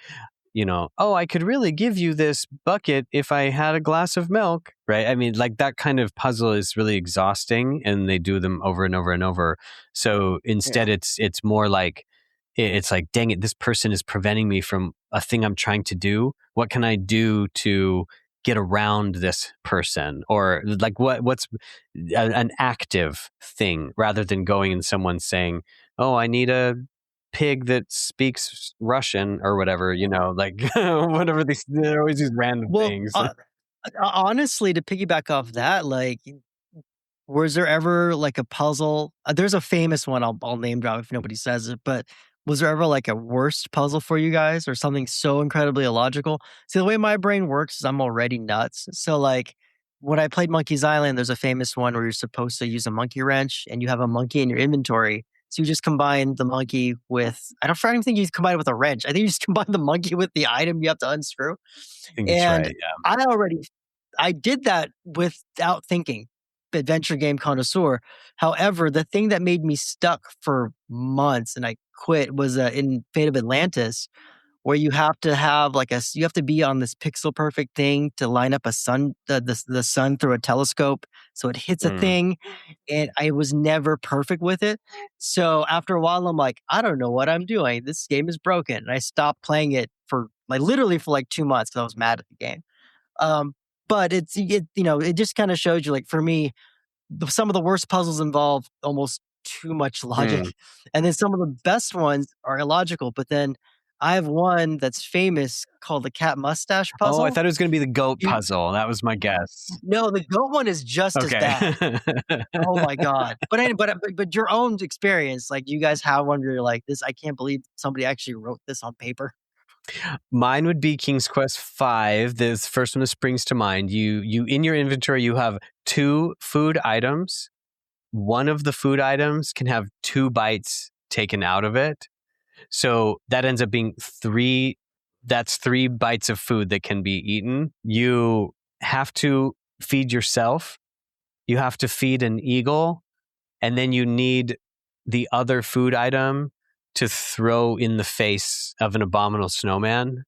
oh, I could really give you this bucket if I had a glass of milk, right? I mean, like that kind of puzzle is really exhausting and they do them over and over and over. So instead it's more like, it's like, dang it, this person is preventing me from a thing I'm trying to do. What can I do to get around this person? Or like what's an active thing rather than going and someone saying, oh, I need a pig that speaks Russian or whatever, like whatever there are always these random Well, things. honestly, to piggyback off that, like, was there ever like a puzzle? There's a famous one I'll name drop if nobody says it, but was there ever like a worst puzzle for you guys or something so incredibly illogical? See, the way my brain works is I'm already nuts. So like when I played Monkey's Island, there's a famous one where you're supposed to use a monkey wrench and you have a monkey in your inventory. So you just combine the monkey with, I don't even think you combine it with a wrench. I think you just combine the monkey with the item you have to unscrew. I think that's And right. Yeah. I did that without thinking, adventure game connoisseur. However, the thing that made me stuck for months and I quit was in Fate of Atlantis, where you have to have you have to be on this pixel perfect thing to line up a sun, the sun through a telescope. So it hits a thing, and I was never perfect with it. So after a while, I'm like, I don't know what I'm doing. This game is broken. And I stopped playing it for literally for 2 months because I was mad at the game. But it just kind of shows you, like, for me, some of the worst puzzles involve almost too much logic. And then some of the best ones are illogical. But then I have one that's famous called the cat mustache puzzle. Oh, I thought it was going to be the goat You- puzzle. That was my guess. No, the goat one is just as bad. Oh my god! But your own experience, like, you guys have one where you're like, this, I can't believe somebody actually wrote this on paper. Mine would be King's Quest V. This first one that springs to mind. You in your inventory, you have 2 food items one of the food items can have 2 bites taken out of it. So that ends up being 3. That's 3 bites of food that can be eaten. You have to feed yourself. You have to feed an eagle. And then you need the other food item to throw in the face of an abominable snowman.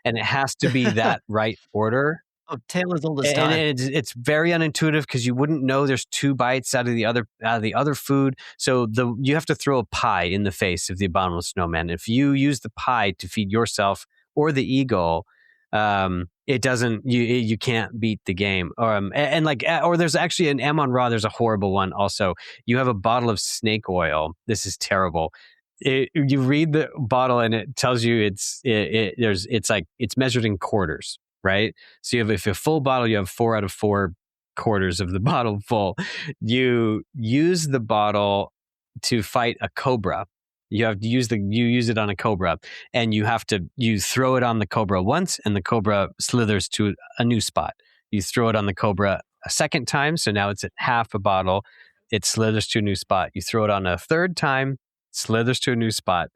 And it has to be that right order. Oh, tale as old as And time. it's very unintuitive because you wouldn't know there's 2 bites out of the other food. So you have to throw a pie in the face of the abominable snowman. If you use the pie to feed yourself or the eagle, it doesn't. You can't beat the game. Or there's actually an M on Raw. There's a horrible one. Also, you have a bottle of snake oil. This is terrible. You read the bottle and it tells you it's measured in quarters. Right. So if a full bottle, you have 4 out of 4 quarters of the bottle full. You use the bottle to fight a cobra. You use it on a cobra, and you throw it on the cobra once, and the cobra slithers to a new spot. You throw it on the cobra a second time, so now it's at half a bottle. It slithers to a new spot. You throw it on a third time, slithers to a new spot.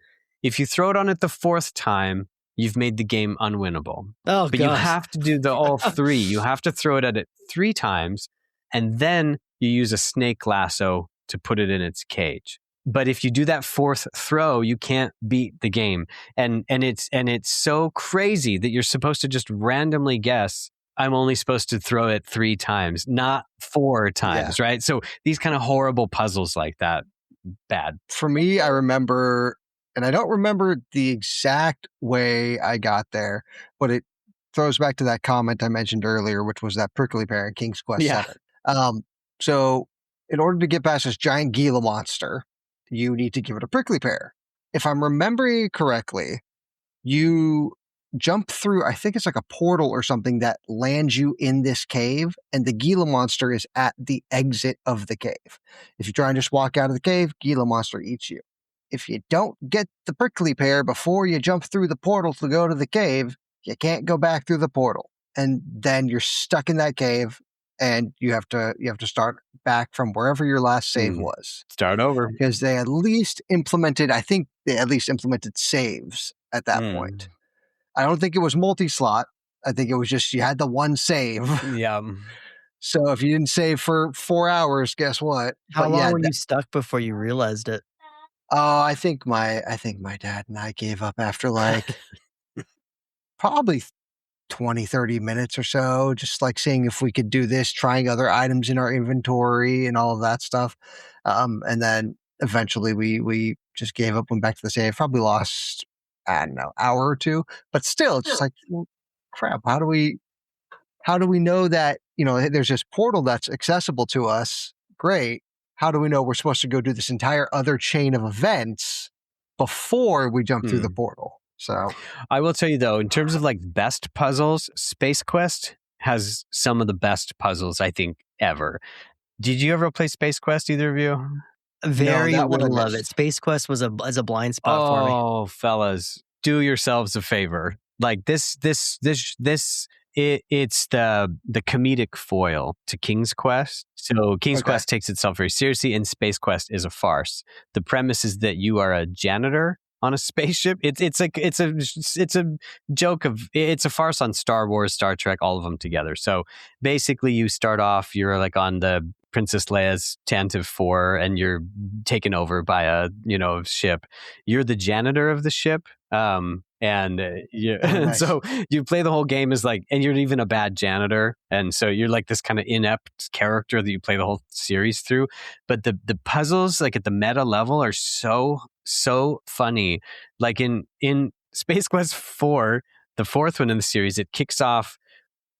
If you throw it on it the 4th time, you've made the game unwinnable. Oh, but you have to do all 3. You have to throw it at it 3 times, and then you use a snake lasso to put it in its cage. But if you do that 4th throw, you can't beat the game. And it's so crazy that you're supposed to just randomly guess, I'm only supposed to throw it 3 times, not 4 times, right? So these kind of horrible puzzles like that, bad. For me, I remember, and I don't remember the exact way I got there, but it throws back to that comment I mentioned earlier, which was that prickly pear in King's Quest 7. So in order to get past this giant Gila monster, you need to give it a prickly pear. If I'm remembering correctly, you jump through, I think it's like a portal or something that lands you in this cave, and the Gila monster is at the exit of the cave. If you try and just walk out of the cave, Gila monster eats you. If you don't get the prickly pear before you jump through the portal to go to the cave, you can't go back through the portal. And then you're stuck in that cave, and you have to start back from wherever your last save was. Start over. Because I think they at least implemented saves at that point. I don't think it was multi-slot. I think it was just you had the one save. Yeah. So if you didn't save for 4 hours, guess what? How long were you stuck before you realized it? Oh, I think my dad and I gave up after like probably 20, 30 minutes or so, just like seeing if we could do this, trying other items in our inventory and all of that stuff. And then eventually we just gave up, went back to the save, probably lost, I don't know, hour or 2, but still it's just like, well, crap, how do we know that, there's this portal that's accessible to us? Great. How do we know we're supposed to go do this entire other chain of events before we jump through the portal? So I will tell you though, in terms of like best puzzles, Space Quest has some of the best puzzles I think ever. Did you ever play Space Quest, either of you? Very little of it. Space Quest was a blind spot for me. Oh, fellas, do yourselves a favor. Like it's the comedic foil to King's Quest. So King's Quest takes itself very seriously, and Space Quest is a farce. The premise is that you are a janitor on a spaceship. It's a joke of, it's a farce on Star Wars, Star Trek, all of them together. So basically, you start off, you're like on the Princess Leia's Tantive 4, and you're taken over by a ship. You're the janitor of the ship. Nice. So you play the whole game as like, and you're even a bad janitor, and so you're like this kind of inept character that you play the whole series through. But the puzzles, like at the meta level, are so funny. Like in Space Quest 4, the 4th one in the series, it kicks off.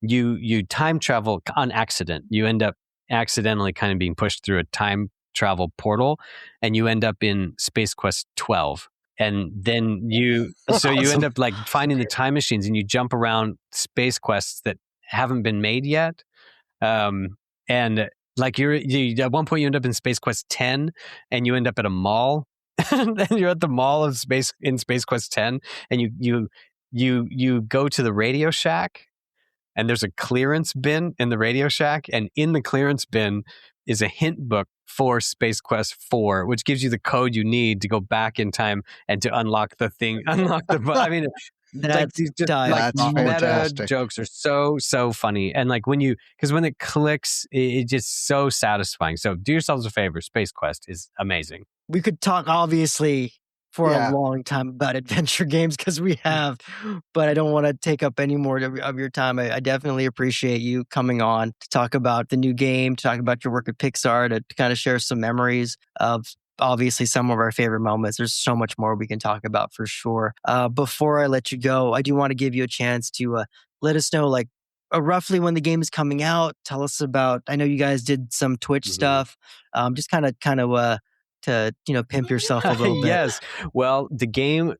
You time travel on accident. You end up accidentally kind of being pushed through a time travel portal, and you end up in Space Quest 12. And then you end up like finding the time machines, and you jump around space quests that haven't been made yet. And like you at one point you end up in Space Quest 10, and you end up at a mall. And then you're at the mall of Space Quest 10, and you go to the Radio Shack, and there's a clearance bin in the Radio Shack, and in the clearance bin is a hint book for Space Quest 4, which gives you the code you need to go back in time and to unlock the thing, I mean, That's these just diabolical. That's meta fantastic. jokes are so funny, and because when it clicks, it's just so satisfying. So do yourselves a favor. Space Quest is amazing. We could talk obviously for Yeah. a long time about adventure games because we have, but I don't want to take up any more of your time. I definitely appreciate you coming on to talk about the new game, to talk about your work at Pixar, to kind of share some memories of obviously some of our favorite moments. There's so much more we can talk about for sure. Before I let you go, I do want to give you a chance to let us know roughly when the game is coming out. Tell us about, I know you guys did some Twitch stuff. Just kind of to pimp yourself a little bit. Yes. Well, the game,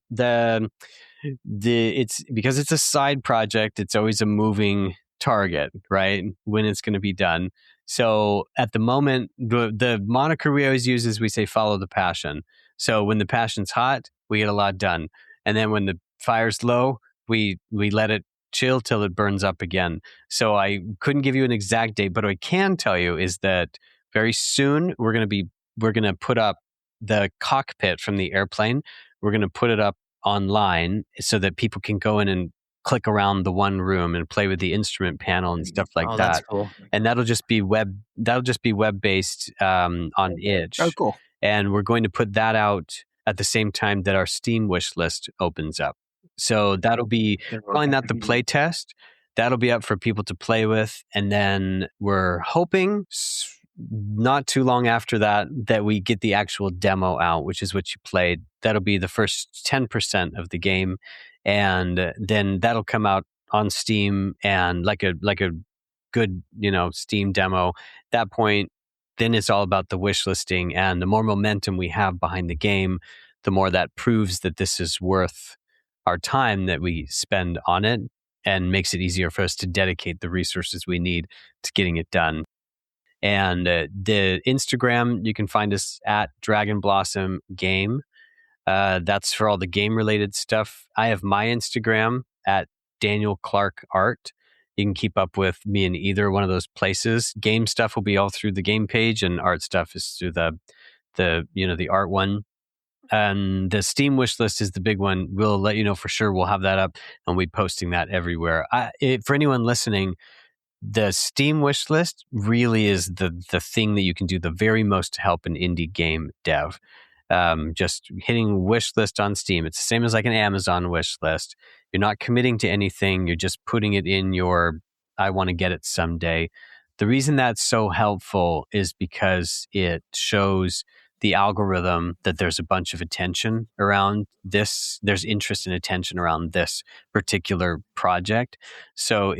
it's because it's a side project. It's always a moving target, right? When it's going to be done. So at the moment, the moniker we always use is we say follow the passion. So when the passion's hot, we get a lot done, and then when the fire's low, we let it chill till it burns up again. So I couldn't give you an exact date, but what I can tell you is that very soon we're going to put up the cockpit from the airplane. We're going to put it up online so that people can go in and click around the one room and play with the instrument panel and stuff like that. That's cool. And that'll just be web based on itch. Oh, cool. And we're going to put that out at the same time that our Steam wish list opens up. So that'll be calling that the play test. That'll be up for people to play with. And then we're hoping not too long after that we get the actual demo out, which is what you played. That'll be the first 10% of the game. And then that'll come out on Steam and like a good, Steam demo. At that point, then it's all about the wish listing, and the more momentum we have behind the game, the more that proves that this is worth our time that we spend on it, and makes it easier for us to dedicate the resources we need to getting it done. And the Instagram, you can find us at Dragon Blossom Game. That's for all the game related stuff. I have my Instagram at Daniel Clark Art. You can keep up with me in either one of those places. Game stuff will be all through the game page, and art stuff is through the art one. And the Steam wish list is the big one. We'll let you know for sure. We'll have that up, and we'll be posting that everywhere. For anyone listening, the Steam wish list really is the thing that you can do the very most to help an indie game dev. Just hitting wish list on Steam. It's the same as like an Amazon wish list. You're not committing to anything. You're just putting it in your, I want to get it someday. The reason that's so helpful is because it shows the algorithm that there's a bunch of attention around this. There's interest and attention around this particular project. So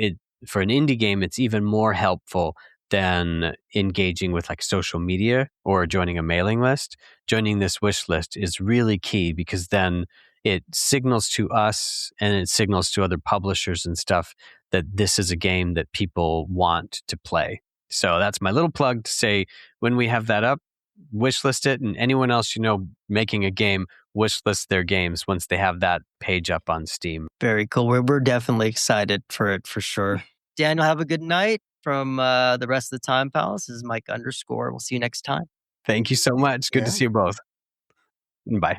for an indie game, it's even more helpful than engaging with like social media or joining a mailing list. Joining this wish list is really key, because then it signals to us and it signals to other publishers and stuff that this is a game that people want to play. So that's my little plug to say, when we have that up, wish list it, and anyone else making a game, wish list their games once they have that page up on Steam. Very cool. We're definitely excited for it for sure. Daniel, have a good night. From the rest of the Time Palace, this is Mike _. We'll see you next time. Thank you so much. Good to see you both. Bye.